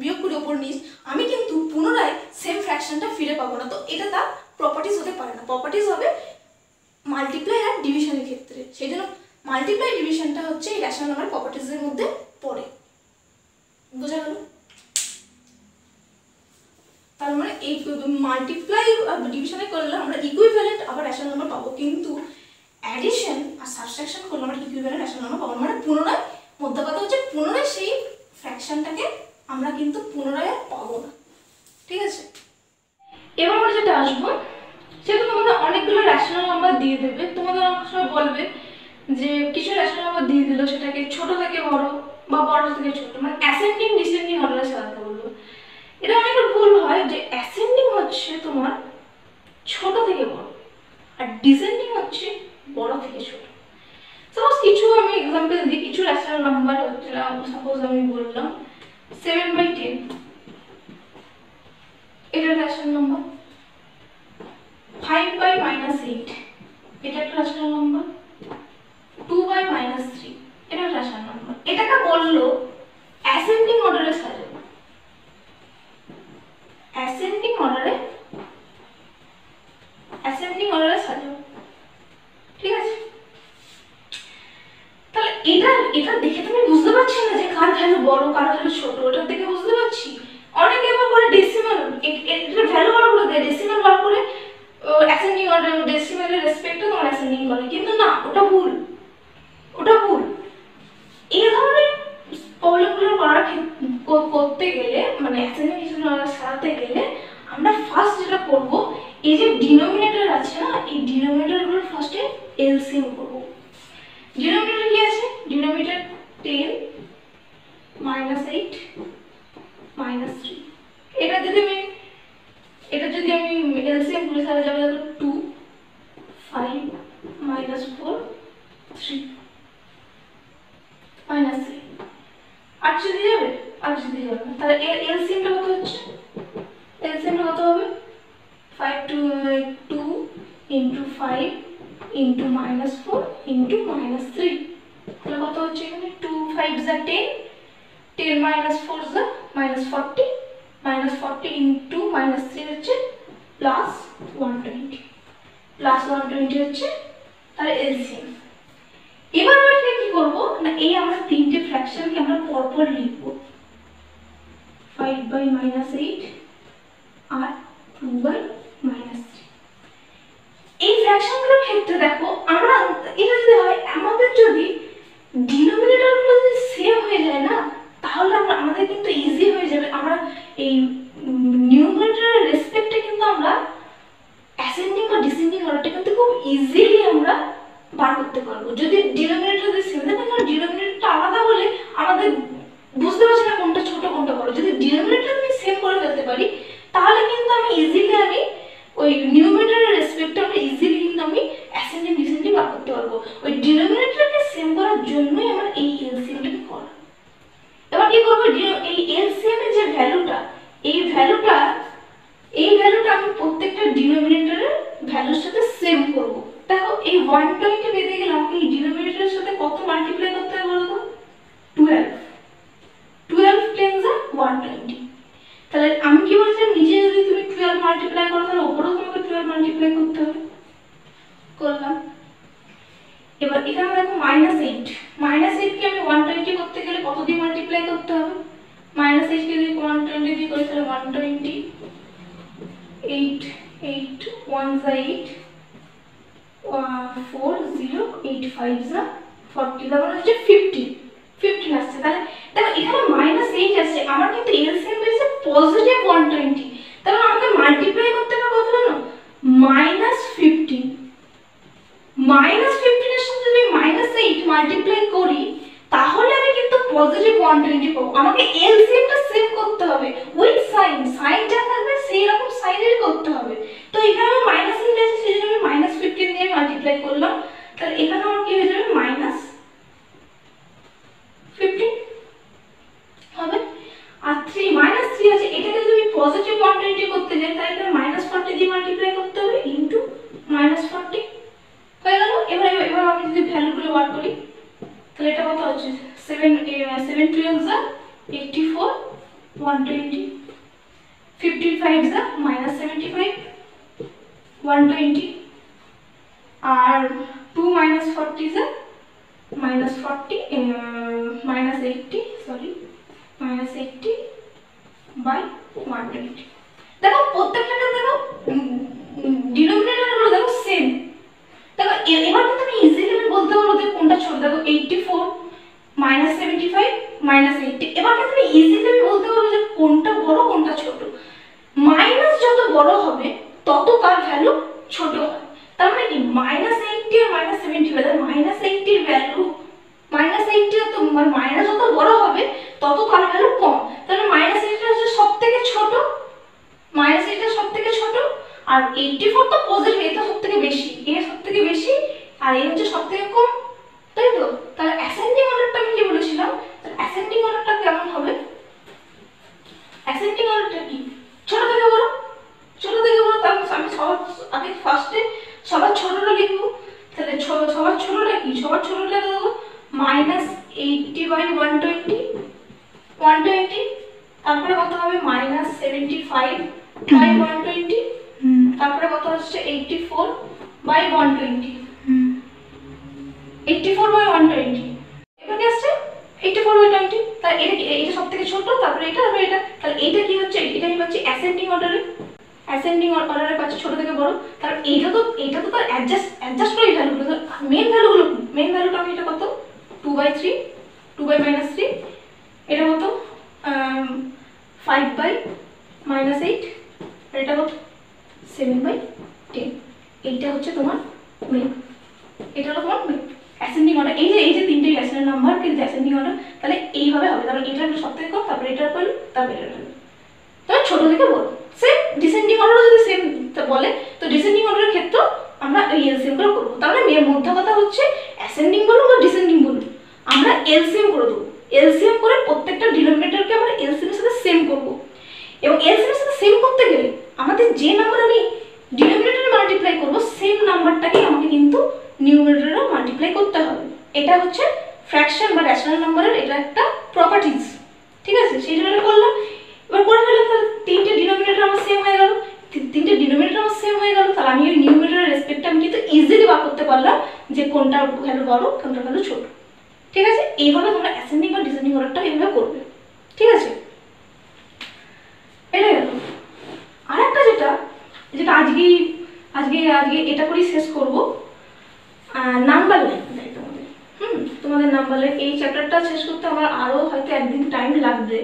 A: বিয়োগ করি ওপর নিচ, আমি কিন্তু পুনরায় সেম ফ্র্যাকশনটা ফিরে পাবো না। তো এটা তার প্রপার্টিজ হতে পারে না। প্রপার্টিজ হবে মাল্টিপ্লাই আর ডিভিশনের ক্ষেত্রে। সেই জন্য মাল্টিপ্লাই ডিভিশনটা হচ্ছে এই রেশনাল নাম্বার প্রপার্টিজের মধ্যে পড়ে। বোঝা গেল? তার মানে এই মাল্টিপ্লাই আর ডিভিশনে করলে আমরা ইকুইভ্যালেন্ট আবার রেশনাল নাম্বার পাবো, কিন্তু অ্যাডিশন আর সাবট্রাকশন করলে আমরা ইকুইভ্যালেন্ট রেশনাল নাম্বার পাবো। মানে পুনরায়, মধ্যে কথা হচ্ছে পুনরায় সেই ফ্র্যাকশনটাকে আমরা কিন্তু পুনরায় পাবো না। ঠিক আছে? এবার আমরা যেটা আসবো, সেটা তোমাদের অনেকগুলো রেশনাল নাম্বার দিয়ে দেবে। তোমাদের অনেক সময় বলবে যে কিছু রেশনাল নাম্বার দিয়ে দিল, সেটাকে ছোট থেকে বড় বা বড় থেকে ছোট, মানে অ্যাসেন্ডিং ডিসেন্ডিং অর্ডারে সাজাতে বলবো। এটা অনেকটা ভুল হয় যে অ্যাসেন্ডিং হচ্ছে তোমার ছোট থেকে বড়, আর ডিসেন্ডিং হচ্ছে বড় থেকে ছোট। সাপোজ কিছু আমি এক্সাম্পল দিই, কিছু রেশনাল নাম্বার হচ্ছে, সাপোজ আমি বললাম 7/10, এটা রেশনাল নাম্বার। 5/-8, এটা একটা রেশনাল নাম্বার। 2/-3, এটা রেশনাল নাম্বার। এটাকে বললো অ্যাসেন্ডিং অর্ডারে সাজাবো। অ্যাসেন্ডিং অর্ডারে সাজাবো। ঠিক আছে? তাহলে এটা দেখে তুমি বুঝতে পারছি না যে কার ভ্যালু বড় কার ভ্যালু ছোট? এটা দেখে বুঝতে পারছি। অনেকে এবার করে ডেসিমাল, এটার ভ্যালু বার করে দেয়, ডেসিমাল বার করে অ্যাসেন্ডিং অর্ডার বলে, কিন্তু না, ওটা ভুল, ওটা ভুল। এই ধরনের প্রবলেমগুলো করতে গেলে, মানে অ্যাসাইনমেন্ট সারাতে গেলে আমরা ফার্স্ট যেটা করব, এই যে ডিনোমিনেটর আছে না, এই ডিনোমিনেটরগুলো ফার্স্টে এলসিএম করব। ডিনোমিনেটর কি আছে? ডিনোমিনেটর 10 -8 -3। এটা যদি আমি এলসিএম করি তাহলে যাবে 2 5 -4 3 -3। 8 যদি যাবে, 8 যদি যাবে, তাহলে এর এলসিএমটা কত হচ্ছে? এলসিএমটা কত হবে? 2 × 5 × -4 × -3। তাহলে কত হচ্ছে এখানে? 2 5 যা 10, 10 -4 যা -40, -40 × -3 হচ্ছে +120, +120 হচ্ছে তাহলে এলসিএম। এবার আমরা কি করব না, এই আমরা তিনটে ফ্র্যাকশনকে আমরা পরপর লিখব, 5/-8 আর 2/-3। এই ফ্র্যাকশনগুলোর ক্ষেত্রে দেখো, আমরা এটা যদি হয়, আমাদের যদি ডিনোমিনেটরগুলো যদি সেম হয়ে যায় না, তাহলে আমাদের কিন্তু ইজি হয়ে যাবে। আমরা এই নিউমারেটরের রেসপেক্টে কিন্তু আমরা অ্যাসেন্ডিং বা ডিসেন্ডিং অর্ডারটা কিন্তু খুব ইজিলি আমরা বার করতে পারবো। যদি ডিনোমিনেটর যদি সেম থাকে, কারণ ডিনোমিনেটরটা আলাদা বলে আমাদের বুঝতে পারছি না কোনটা ছোট কোনটা বড়। যদি ডিনোমিনেটর আমি সেম করে ফেলতে পারি, তাহলে কিন্তু আমি ইজিলি ওই নিউমারেটরের রেসপেক্টে আমরা ইজিলি কিন্তু আমি অ্যাসেন্ডিং ডিসেন্ডিং বার করতে পারবো। ওই ডিনোমিনেটরকে সেম করার জন্যই আমার এই এলসিএমটা করা। এবার কি করবো, এই এলসিএম এর যে ভ্যালুটা, এই ভ্যালুটা আমি প্রত্যেকটা ডিনোমিনেটরের ভ্যালুর সাথে সেম করব। দেখো, এই 120 পেতে গেলে আমাকে এই ডিনোমিনেটরের সাথে কত মাল্টিপ্লাই করতে হবে বলো তো? 12 12 10 120। তাহলে আমি কি বলছিলাম, নিচে যদি তুমি 12 মাল্টিপ্লাই করো, তাহলে উপরেও তোমাকে 12 মাল্টিপ্লাই করতে হবে। করলাম। এবার এখানে দেখো -8, -8 কে আমি 120 করতে গেলে কত দিয়ে মাল্টিপ্লাই করতে হবে? -8 কে যদি 120 দিয়ে করি তাহলে 120, 8 8 1 8 4 0 8 5 40, তাহলে হচ্ছে 15 আসছে। তাহলে দেখো এখানে -8 আসছে, আমার কিন্তু এলসিএম বেরিয়েছে +120। তাহলে আমাকে মাল্টিপ্লাই করতে হবে কত জানো? -15। -15 এর সাথে যদি -8 মাল্টিপ্লাই করি, তাহলে আমি কিন্তু +120 পাবো। আমাকে এলসিএমটা সেম করতে হবে উইথ সাইন, সাইন যা থাকবে সেই রকম সাইনের করতে হবে। তো এখানে আমার -8 আছে, সেজন্য আমি -15 দিয়ে মাল্টিপ্লাই করলাম। তাহলে এখানে আমার কি হয়ে যাবে? -15 হবে। আর 3 আছে, এটাকে যদি +120 করতে যাই, তাহলে এটা -40 দিয়ে মাল্টিপ্লাই করতে হবে ইনটু -40 হয়ে গেল। এবার আমি যদি ভ্যালুগুলো বার করি, তাহলে এটা কত হচ্ছে? 7 12 84 120, 15 5 -75 120, আর 2 -40 -40 -80 সরি -80/120। দেখো প্রত্যেকটা দেখো ডিনোমিনেটরগুলো দেখো সেম। দেখো এবার কিন্তু আমি ইজিলি বলতে পারবো যে কোনটা ছোট। দেখো 84 -75 -80, এবার কিন্তু আমি ইজিলি বলতে পারবো যে কোনটা বড় কোনটা ছোট। মাইনাস যত বড় হবে তত তার ভ্যালু ছোট হয়। তার মানে কি -80 আর -75, তাহলে -80 এর ভ্যালু -80 তো মাইনাস যত বড় হবে তত তার ভ্যালু কম। তাহলে -80 হচ্ছে সবথেকে ছোট, -80 সবথেকে ছোট, আর 84 তো পজিটিভ, এটা সবথেকে বেশি, এটা সবথেকে বেশি, আর এই হচ্ছে সবথেকে কম, তাই তো? তাহলে অ্যাসেন্ডিং অর্ডারটা আমি কি বলেছিলাম? অ্যাসেন্ডিং অর্ডারটা কেমন হবে? অ্যাসেন্ডিং অর্ডারটা কি? ছোট থেকে বড়, ছোট থেকে বড়। তাহলে আমি আগে ফার্স্টে সবার ছোটটা লিখবো। তাহলে সবার ছোটটা কি? সবার ছোটটা দেবো -80/120, 120। তারপরে কত হবে? -75/120। তারপরে কত হচ্ছে? 84/120, 84/120। এবার কি আসছে? 84/20। তাহলে এটা সবথেকে ছোট, তারপরে এটা, তারপরে এটা। তাহলে এটা কি হচ্ছে? এটা কি হচ্ছে অ্যাসেন্ডিং অর্ডারে, অ্যাসেন্ডিং অর্ডারে পাচ্ছে ছোট থেকে বড়। তাহলে এটা তো তার অ্যাডজাস্ট করে ভ্যালুগুলো 2/3, 2/-3, এটা কত 5/-8, এটা কত 7/10। এইটা হচ্ছে তোমার মেন, এটা হলো তোমার মেন অ্যাসেন্ডিং অর্ডার। এই যে তিনটে রেশনাল নাম্বার কিন্তু অ্যাসেন্ডিং অর্ডার, তাহলে এইভাবে হবে, কারণ এটা সব থেকে কম, তারপরে এটা বলি, তারপরে এটা বলি, তবে ছোট থেকে বড়। সেম ডিসেন্ডিং অর্ডারও যদি সেম বলে, তো ডিসেন্ডিং অর্ডারের ক্ষেত্রেও আমরা ওই এলসিএম করে করবো। তাহলে মধ্যে কথা হচ্ছে অ্যাসেন্ডিং বলুন বা ডিসেন্ডিং বলুন, আমরা এলসিএম করে দেবো। এলসিএম করে প্রত্যেকটা ডিনোমিনেটরকে আমরা এলসিএম এর সাথে সেম করবো, এবং এলসিএম এর সাথে সেম করতে গেলে আমাদের যে নাম্বার আমি ডিনোমিনেটরে মাল্টিপ্লাই করবো, সেম নাম্বারটাকে আমাকে কিন্তু নিউমারেটরেও মাল্টিপ্লাই করতে হবে। এটা হচ্ছে ফ্র্যাকশন বা রেশনাল নাম্বারের এটা একটা প্রপার্টিজ, ঠিক আছে? সেই জন্য করলাম। এবার করে ফেললাম, তাহলে তিনটে ডিনোমিনেটর আমার সেম হয়ে গেল, তিনটে ডিনোমিনেটর আমার সেম হয়ে গেল, তাহলে আমি ওই নিউমারেটরের রেসপেক্টে আমি কিন্তু ইজিলি বার করতে পারলাম যে কোনটা ভ্যালু বড় কোনটা ভ্যালু ছোট, ঠিক আছে? এইভাবে তোমরা অ্যাসেন্ডিং বা ডিসেন্ডিং অর্ডারটা এইভাবে করবে, ঠিক আছে? এটা গেল। আর একটা যেটা আজকে এটা করেই শেষ করবো, নাম্বার লাইন। তোমাদের নাম্বার লাইন এই চ্যাপ্টারটা শেষ করতে আমার আরও হয়তো একদিন টাইম লাগবে।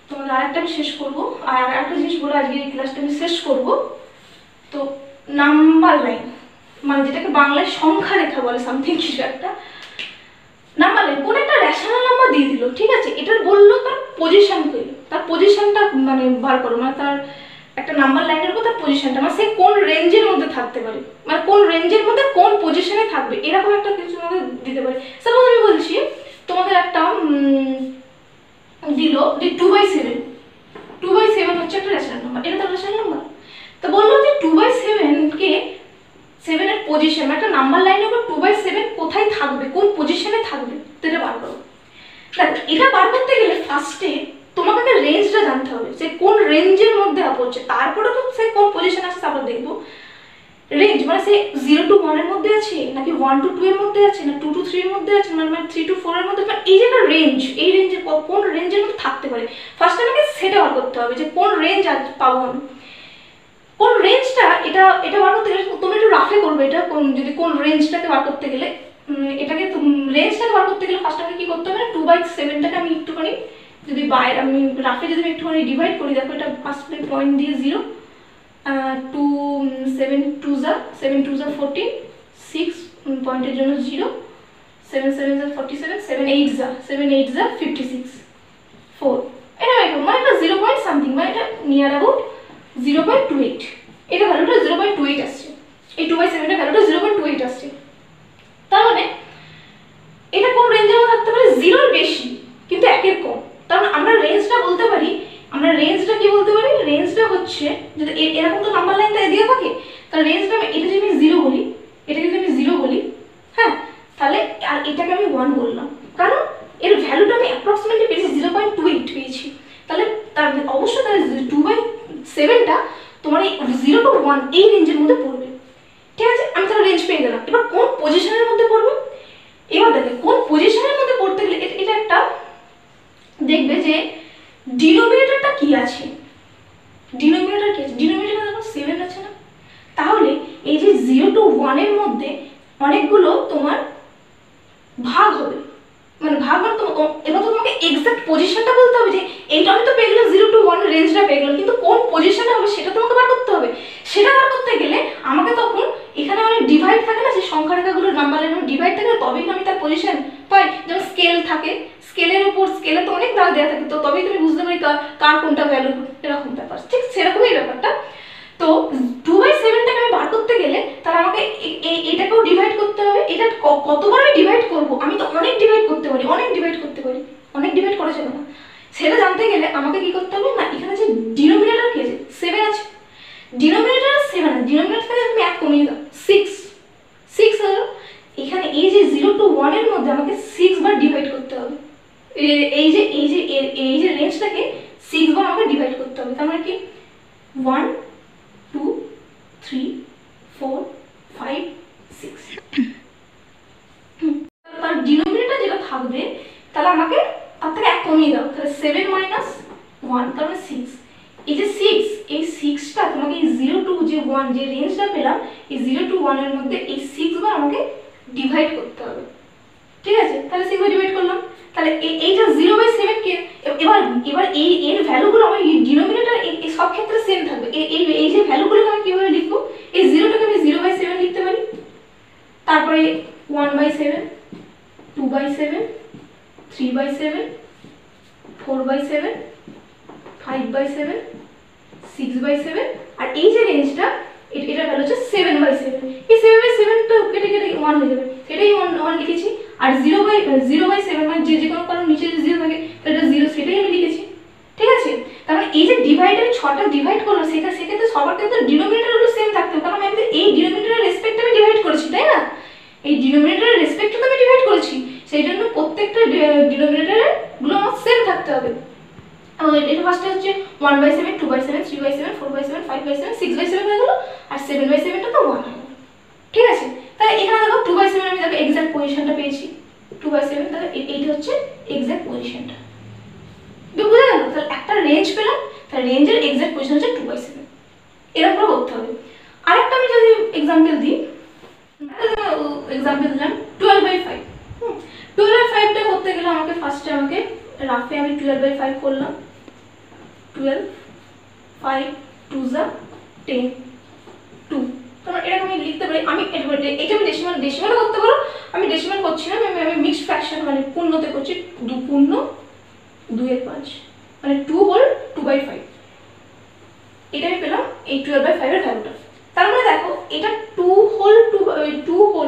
A: তোমাদের আরেকটা আমি শেষ করবো, আর আরেকটা জিনিস বলে আজকে এই ক্লাসটা আমি শেষ করবো। তো নাম্বার লাইন মানে যেটাকে বাংলায় সংখ্যা রেখা বলে, সামথিং কিছু একটা। নাম্বার লাইন কোন একটা রেশনাল নাম্বার দিয়ে দিল, ঠিক আছে? এটার বললো তার পজিশন কইল, তার পজিশনটা মানে বার করো, মানে তার একটা নাম্বার লাইনের উপর তার পজিশনটা, মানে সে কোন রেঞ্জের মধ্যে থাকতে পারে, মানে কোন রেঞ্জের মধ্যে কোন পজিশনে থাকবে, এরকম একটা কিছু আমাদের দিতে পারে। সাপোজ আমি বলছি তোমাদের একটা দিল যে 2/7, 2/7 হচ্ছে একটা রেশনাল নাম্বার, এটা তো রেশনাল নাম্বার। তো বললো যে 2/7 কে 7 এর পজিশন, একটা নাম্বার লাইনের উপর 2/7 কোথায় থাকবে, কোন পজিশনে থাকবে, এটা বার করো। এটা বার করতে গেলে ফার্স্টে তোমাকে রেঞ্জটা জানতে হবে, যে কোন রেঞ্জের মধ্যে পড়ছে, তারপরে তো সে কোন পজিশন আছে তারপর দেখবো। রেঞ্জ মানে সে 0 to 1 এর মধ্যে আছে, নাকি 1 to 2 এর মধ্যে আছে, না 2 to 3 এর মধ্যে আছে, মানে 3 to 4 এর মধ্যে, মানে এই যে একটা রেঞ্জ, এই রেঞ্জের কোন রেঞ্জের মধ্যে থাকতে পারে, ফার্স্টে আমাকে সেটা বার করতে হবে যে কোন রেঞ্জ পাবো আমি, কোন রেঞ্জটা। এটা বার করতে গেলে তুমি একটু রাফে করবে, এটা যদি কোন রেঞ্জটাকে বার করতে গেলে, এটাকে রেঞ্জটাকে বার করতে গেলে ফার্স্ট আমাকে কি করতে হবে, 2/7টাকে আমি একটুখানি যদি বাইরে আমি রাফে যদি আমি একটুখানি ডিভাইড করি, দেখো এটা ফার্স্ট পয়েন্ট দিয়ে 0, 2 7 2 14, 6 পয়েন্টের জন্য 0, 7 7 47, 7 8 56, 4, এটা মানে এটা 0 পয়েন্ট সামথিং, মানে এটা নিয়ার অ্যাবাউট 0.28, এটা ভ্যালুটা 0.28 আসছে, এই 2/7 এর ভ্যালুটা 0.28 আসছে। তার মানে এটা কোন রেঞ্জের মধ্যে থাকতে পারে, 0 এর বেশি কিন্তু 1 এর কম। তার মানে আমরা রেঞ্জটা বলতে পারি, আমরা রেঞ্জটা কি বলতে পারি, রেঞ্জটা হচ্ছে যদি এরকম তো নাম্বার লাইনটা দিয়ে থাকে, তাহলে রেঞ্জটা এটা যদি আমি 0 বলি, এটা যদি আমি 0 বলি, হ্যাঁ, তাহলে আর এটাকে আমি 1 বললাম, কারণ এর ভ্যালুটা আমি অ্যাপ্রক্সিমেটলি পেয়েছি 0.28 পেয়েছি, তাহলে তার অবশ্যই তাহলে 2/7টা তোমার এই 0 to 1 এই রেঞ্জের মধ্যে পড়বে, ঠিক আছে? আমি তাহলে রেঞ্জ পেয়ে গেলাম। এবার কোন পজিশনের মধ্যে পড়বে, এবার দেখে কোন পজিশনের মধ্যে পড়তে গেলে এটা একটা দেখবে যে ডিনোমিনেটরটা কি আছে, ডিনোমিনেটর কি আছে, ডিনোমিনেটর দেখো 7 আছে না, তাহলে এই যে 0 to 1 এর মধ্যে অনেকগুলো তোমার ভাগ হবে, মানে ভাগ মানে এবার তো তোমাকে এক্সাক্ট পজিশনটা বলতে হবে, যে এইটা আমি তো পেয়ে গেলাম 0 to 1 রেঞ্জটা পেয়ে গেলাম, কিন্তু কোন পজিশনে হবে সেটা তোমাকে বার করতে হবে। সেটা বার করতে গেলে আমাকে তখন এখানে অনেক ডিভাইড থাকে না, সেই সংখ্যা রেখাগুলোর নাম্বার লাইনের ডিভাইড থাকে, তবেই আমি তার পজিশন পাই। যেমন স্কেল থাকে, স্কেলের উপর স্কেলে তো অনেক দাগ দেওয়া থাকে, তো তবেই তুমি বুঝতে পারি কার কোনটা ভ্যালু, এরকম ব্যাপার, ঠিক সেরকমই ব্যাপারটা। তো 2/7টাকে আমি বার করতে গেলে তাহলে আমাকে এটাকেও ডিভাইড করতে হবে, এটা কতবার আমি ডিভাইড করব, আমি তো অনেক ডিভাইড করতে পারি, অনেক ডিভাইড করা যাবে না, সেটা জানতে গেলে আমাকে কি করতে হবে না, এখানে যে ডিনোমিনেটর কি আছে 7 আছে, ডিনোমিনেটর 7 আছে, ডিনোমিনেটর থেকে তুমি 1 কমিয়ে দাও 6 হলো, এখানে এই যে 0 to 1 এর মধ্যে আমাকে 6 বার ডিভাইড করতে হবে, এই যে রেঞ্জটাকে 6 বার আমাকে ডিভাইড করতে হবে, তার মানে কি 1 2 3 4 5 6, তার ডিনোমিনেটর যেটা থাকবে তাহলে আমাকে তার থেকে 1 কমিয়ে দাও, তাহলে 7 - 1 তার মানে 6, এই যে 6, এই 6টা তোমাকে এই 0 to 1 যে রেঞ্জটা পেলাম, এই 0 to 1 এর মধ্যে এই 6 বার আমাকে ডিভাইড করতে হবে, ঠিক আছে, তাহলে 6 দিয়ে ডিভাইড করলাম, তাহলে এইটা 0/7 কে এবার এবার এর ভ্যালুগুলো আমার ডিনোমিনেটর সব ক্ষেত্রে সেম থাকবে। এই যে ভ্যালুগুলো আমি কিভাবে লিখবো, এই 0টাকে আমি 0/7 লিখতে পারি, তারপরে 1/7, 2/7, 3/7, 4/7, 5/7, 6/7, আর এই যে রেঞ্জটা এটা ভ্যালু হচ্ছে 7/7। এই 7/7 তো কেটে কেটে 1 হয়ে যাবে, এটাই 1 লিখেছি। আর 0/7 মানে যে কোনো কারণ নিচে যে 0 থাকে এটা 0, সেটাই আমি লিখেছি। ঠিক আছে, তার মানে এই যে ডিভাইড আমি 6টা ডিভাইড করলাম, সেক্ষেত্রে সবার ক্ষেত্রে ডিনোমিনেটরগুলো সেম থাকতে হবে, কারণ আমি এই ডিনোমিনেটরের রেসপেক্টে আমি ডিভাইড করেছি, তাই না? এই ডিনোমিনেটরের রেসপেক্টে তো আমি ডিভাইড করেছি, সেই জন্য প্রত্যেকটা ডিনোমিনেটরের গুলো আমার সেম থাকতে হবে। এটা ফার্স্টে হচ্ছে 1/7, 2/7, 3/7, 4/7, 5/7, 6/7 হয়ে গেল, আর 7/7টা তো 1 হয়ে গেল। ঠিক আছে, তাহলে এখানে দেখো 2/7 আমি দেখো এক্সাক্ট পজিশনটা পেয়েছি, 2/7, তাহলে এইটা হচ্ছে এক্সাক্ট পজিশনটা। বুঝা গেল? তাহলে একটা রেঞ্জ পেলাম, তাহলে রেঞ্জের এক্সাক্ট পজিশন হচ্ছে 2/7। এরকম করে করতে হবে। আরেকটা আমি যদি এক্সাম্পল দিই, এক্সাম্পল দিলাম 12/5। 12/5টা করতে গেলে আমাকে ফার্স্টে রাফে আমি 12/5 করলাম, 12, 5, 2 যা 10, 2। তোমরা এরকম আমি লিখতে পারি। আমি এটা আমি ডেসিমালে করতে পারো, আমি ডেসিমাল করছি না, আমি মিক্সড ফ্র্যাকশন মানে পূর্ণতে করছি। 2 পূর্ণ 2 এর 5 মানে 2 হোল 2/5। এটা আমি পেলাম এই 12/5 এর ভ্যালুটা। তার মানে দেখো এটা 2 হোল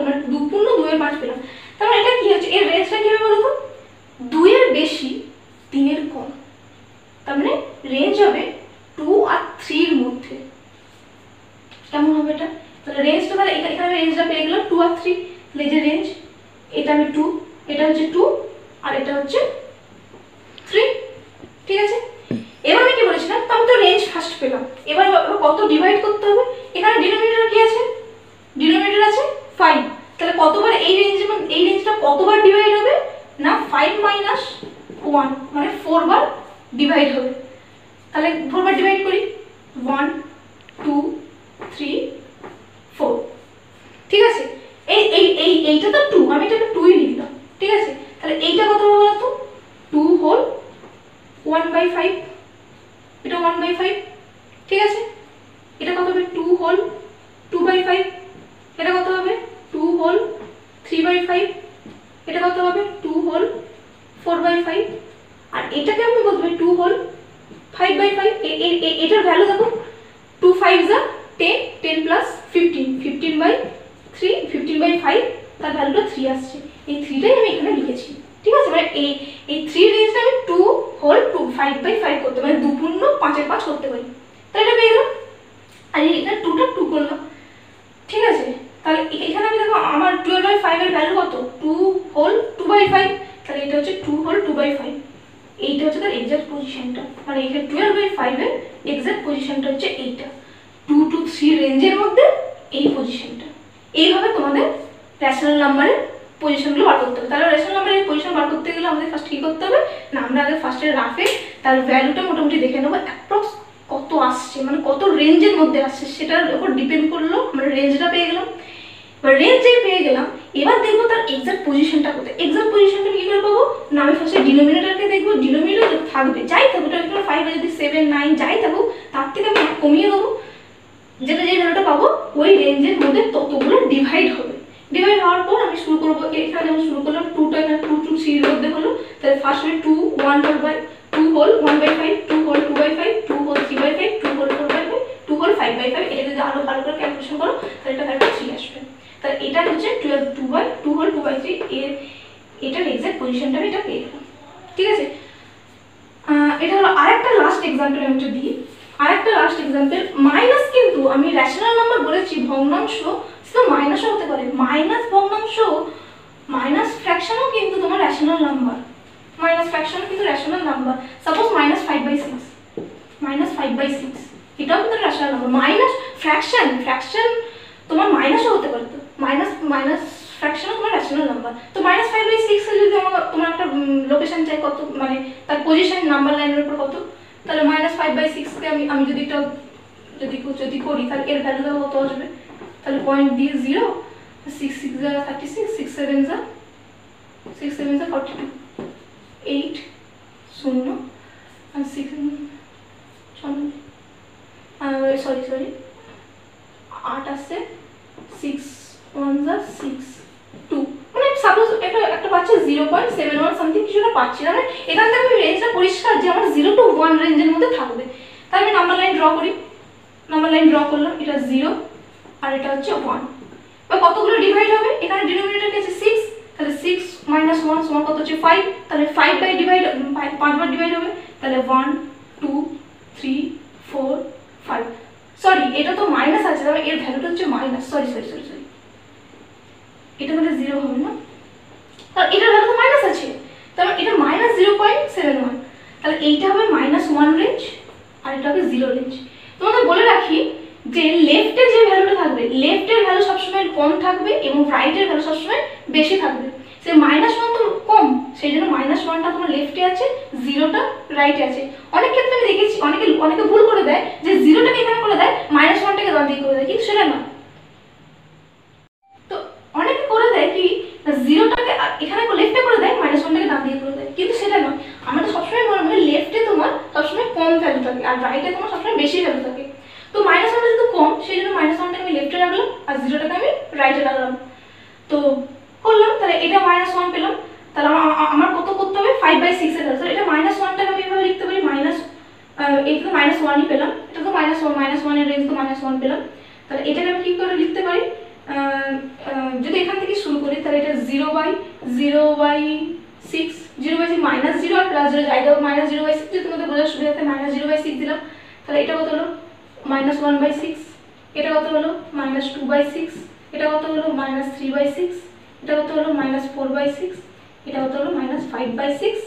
A: মানে 2 পূর্ণ 2 এর 5 পেলাম। তার মানে এটা কি হচ্ছে, এর রেঞ্জটা কি হবে বলো তো? 2 এর বেশি 3 এর কম, তার মানে রেঞ্জ হবে 2 আর 3 এর মধ্যে। কেমন হবে এটা? তাহলে রেঞ্জটা, তাহলে এখানে রেঞ্জটা পেয়ে গেলাম 2 আর 3, তাহলে এই যে রেঞ্জ, এটা আমি 2, এটা হচ্ছে 2 আর এটা হচ্ছে 3। ঠিক আছে, এবার আমি কি বলেছিলাম, আমি তো রেঞ্জ ফার্স্ট পেলাম, এবার কত ডিভাইড করতে হবে? এখানে ডিনোমিনেটর কি আছে? ডিনোমিনেটর আছে 5, তাহলে কতবার এই রেঞ্জটা কতবার ডিভাইড হবে না 5 - 1 মানে 4 বার ডিভাইড হবে। তাহলে 4 বার ডিভাইড করি, 1, 2, 3, 4। ঠিক আছে, এইটা তো 2, আমি এটাকে 2ই লিখলাম। ঠিক আছে, তাহলে এইটা কত হবে বলো তো? 2 হোল 1/5, এটা 1/5। ঠিক আছে, এটা কত হবে? 2 হোল 2/5। এটা কত হবে? 2 হোল 3/5। এটা কত হবে? 2 হোল 4/5। আর এটাকে আমি বলবো 2 হোল 5/5। এটার ভ্যালু দেখো, 2 5 যা 10, 10 প্লাস 15, 15/3, 15/5, তার ভ্যালুটা 3 আসছে। এই 3টাই আমি এখানে লিখেছি। ঠিক আছে, মানে এই 3 রেঞ্জটা আমি 2 হোল 5/5 করতে পারি, 2 পূর্ণ 5 এর 5 করতে পারি। তাহলে এটা পেয়ে গেলাম, আর এখানে 2টা 2 করলাম। ঠিক আছে, তাহলে এখানে আমি দেখো আমার 12/5 এর ভ্যালু কত? 2 হোল 2/5, তাহলে এটা হচ্ছে 2 হোল 2/5। এইটা হচ্ছে তার এক্সাক্ট পজিশনটা, মানে এখানে 12/5 এর এক্সাক্ট পজিশনটা হচ্ছে এইটা, 2 to 3 রেঞ্জের মধ্যে এই পজিশনটা। এইভাবে তোমাদের রেশনাল নাম্বারের পজিশনগুলো বার করতে হবে। তাহলে রেশনাল নাম্বারের পজিশন বার করতে গেলে আমাদের ফার্স্ট কী করতে হবে না, আমরা আগে ফার্স্টে রাফে তার ভ্যালুটা মোটামুটি দেখে নেবো, অ্যাপ্রক্স কত আসছে, মানে কত রেঞ্জের মধ্যে আসছে সেটার উপর ডিপেন্ড করলো, মানে রেঞ্জটা পেয়ে গেলাম। এবার রেঞ্জ যেই পেয়ে গেলাম, এবার দেখবো তার এক্সাক্ট পজিশনটা কোথায়। এক্সাক্ট পজিশনটা কী করে পাবো না, আমি ফার্স্টে ডিনোমিনেটরকে দেখবো, ডিনোমিনেটর থাকবে যাই থাকুক, 5 যদি 7, 9 যাই থাকুক, তার থেকে আমি কমিয়ে দেবো, যেটা যে ভ্যালুটা পাবো ওই রেঞ্জের মধ্যে ততগুলো ডিভাইড হবে। ডিভাইড হওয়ার পর আমি শুরু করবো, এখানে যেমন শুরু করলাম 2টা, এখানে 2 to 3 এর মধ্যে হলো, তাহলে ফার্স্ট আমি 2 whole 1/5, 2 whole 2/5, 2 whole 3/5, 2 whole 4/5, 2 whole 5/5। এটা যদি আরো ভালো করে ক্যালকুলেশন করো তাহলে এটা ভ্যালুটা 3 আসবে। তাহলে এটা হচ্ছে 2 হোল 2/3 এর এটার এক্সাক্ট পজিশনটা আমি এটা পেয়ে গেলাম। ঠিক আছে, এটা হলো আরেকটা লাস্ট এক্সাম্পল আমি যদি দিই। আরেকটা লাস্ট এক্সাম্পল, মাইনাস, কিন্তু আমি রেশনাল নাম্বার বলেছি, ভগ্নাংশ শুধু মাইনাসও হতে পারে, মাইনাস ভগ্নাংশ, মাইনাস ফ্র্যাকশনও কিন্তু তোমার রেশনাল নাম্বার, মাইনাস ফ্র্যাকশন কিন্তু রেশনাল নাম্বার। সাপোজ -5/6, -5/6 এটাও কিন্তু রেশনাল নাম্বার। মাইনাস ফ্র্যাকশন তোমার মাইনাসও হতে পারে, তো মাইনাস ফ্র্যাকশনও তোমার রেশনাল নাম্বার। তো -5/6 যদি তোমার একটা লোকেশন চাই কত, মানে তার পজিশন নাম্বার লাইনের উপর কত, তাহলে -5/6কে আমি যদি করি তাহলে এর ভ্যালু কত আসবে, তাহলে পয়েন্ট দিয়ে 0, 6 6 যা 36, 6 7 যা 6 7 42, 8 0 আর 6 সরি 8 আসছে, 6 1 6 2, মানে সাপোজ একটা পাচ্ছে 0.71 সামথিং কিছুটা পাচ্ছি, মানে এখান থেকে আমি রেঞ্জটা পরিষ্কার যে আমার 0 to 1 রেঞ্জের মধ্যে থাকবে। তাহলে আমি নাম্বার লাইন ড্র করি, নাম্বার লাইন ড্র করলাম, এটা 0 আর এটা হচ্ছে 1। এবার কতগুলো ডিভাইড হবে, এখানে ডিনোমিনেটর আছে 6, তাহলে 6 - 1 সমান কত হচ্ছে 5, তাহলে 5 বাই ডিভাইড 5 বার ডিভাইড হবে, তাহলে 1 2 3 4 5। সরি এটা তো মাইনাস আছে, তাহলে এর ভ্যালুটা হচ্ছে মাইনাস, সরি এটা মানে 0 হবে না, তাহলে এটার ভ্যালু তো মাইনাস আছে, তাহলে এটা -0.71, তাহলে এইটা হবে -1 রেঞ্জ আর এটা হবে 0 রেঞ্জ। তোমাদের বলে রাখি যে লেফটে যে ভ্যালুটা থাকবে, লেফটের ভ্যালু সবসময় কম থাকবে এবং রাইটের ভ্যালু সবসময় বেশি থাকবে। সে -1 তো কম, সেই জন্য -1টা তোমার লেফটে আছে, 0টা রাইটে আছে। অনেক ক্ষেত্রে আমি দেখেছি অনেকে ভুল করে দেয় যে 0টাকে এখানে করে দেয়, -1টাকে ডান দিকে করে দেয়, কিন্তু সেটা না। তো অনেকে করে দেয় কি 0টাকে এখানে লেফটে করে দেয়, -1টাকে ডান দিকে করে দেয়, কিন্তু সেটা না। আমরা তো সবসময় বলবো লেফটে তোমার সবসময় কম ভ্যালু থাকে আর রাইটে তোমার সবসময় বেশি ভ্যালু থাকে। তো -1টা যেহেতু কম, সেই জন্য -1টাকে আমি লেফটে রাখলাম আর 0টাকে আমি রাইটে রাখলাম। তো করলাম, তাহলে এটা -1 পেলাম, তাহলে আমার কত করতে হবে 5/6 এর ভ্যালু। এটা -1টাকে আমি এভাবে লিখতে পারি এটা তো -1ই পেলাম, এটা তো -1 এর রেঞ্জ তো -1 পেলাম, তাহলে এটাকে আমি কি করে লিখতে পারি, যদি এখান থেকে শুরু করি তাহলে এটা 0/6 -0 আর +0 জায়গাও -0/6, যদি তোমাদের বোঝার সুবিধাতে -0/6 দিলাম, তাহলে এটা কত হলো -1/6, এটা কত হলো -2/6, এটা কত হলো -3/6, এটা কত হলো -4/6, এটা কত হলো -5/6,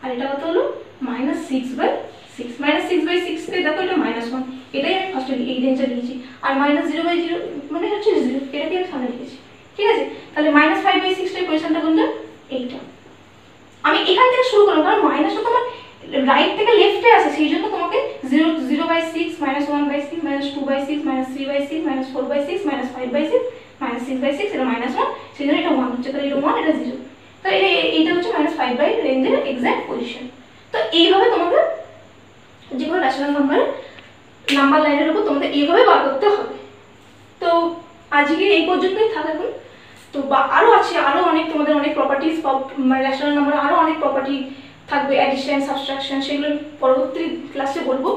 A: আর এটা কত হলো -6/6। -6/6 তে দেখো এটা -1, এটাই আমি ফার্স্টে এই রেঞ্জটা লিখেছি, আর -0/0 মানে হচ্ছে 0, এটাকে আমি সামনে লিখেছি, ঠিক আছে। তাহলে -5/6 এর কোয়েশ্চনটা কোনটা, এইটা। আমি এখান থেকে শুরু করলাম কারণ মাইনাসটা তোমার রাইট থেকে লেফটে আছে, সেই জন্য তোমাকে 0/6 -1/6 -2/6 -3/6 -4/6 -5/6 -6/6, এটা -1, সেই জন্য এটা 1 হচ্ছে, তাহলে এটা 1 এটা 0, তো এইটা হচ্ছে -5 বাই রেঞ্জের এক্সাক্ট পজিশন। তো এইভাবে তোমাদের যে কোনো রেশনাল নাম্বার লাইনের উপর তোমাদের এইভাবে বার করতে হবে। তো আজকে এই পর্যন্তই থাক এখন। তো আরও আছে, আরও অনেক তোমাদের অনেক প্রপার্টিজ, রেশনাল নাম্বারে আরও অনেক প্রপার্টি থাকবে, অ্যাডিশন সাবট্রাকশন, সেগুলো পরবর্তী ক্লাসে বলবো।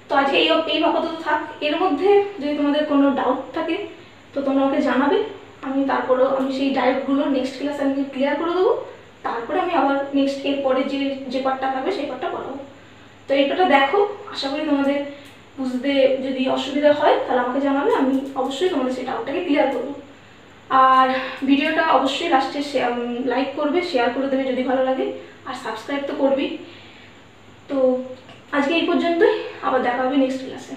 A: তো আজকে এই আপাতত থাক। এর মধ্যে যদি তোমাদের কোনো ডাউট থাকে তো তোমরা আমাকে জানাবে, আমি সেই ডাউটগুলো নেক্সট ক্লাসে আমি ক্লিয়ার করে দেবো। তারপরে আমি আবার নেক্সট এর পরে যে পার্টটা থাকবে সেই পার্টটা পড়াবো। তো এই পার্টটা দেখো, আশা করি তোমাদের বুঝতে যদি অসুবিধা হয় তাহলে আমাকে জানাবে, আমি অবশ্যই তোমাদের সেই ডাউটটাকে ক্লিয়ার করবো। আর ভিডিওটা অবশ্যই লাস্টে লাইক করবে, শেয়ার করে দেবে যদি ভালো লাগে, আর সাবস্ক্রাইব তো করবেই। তো আজকে এই পর্যন্তই, আবার দেখা হবে নেক্সট ক্লাসে।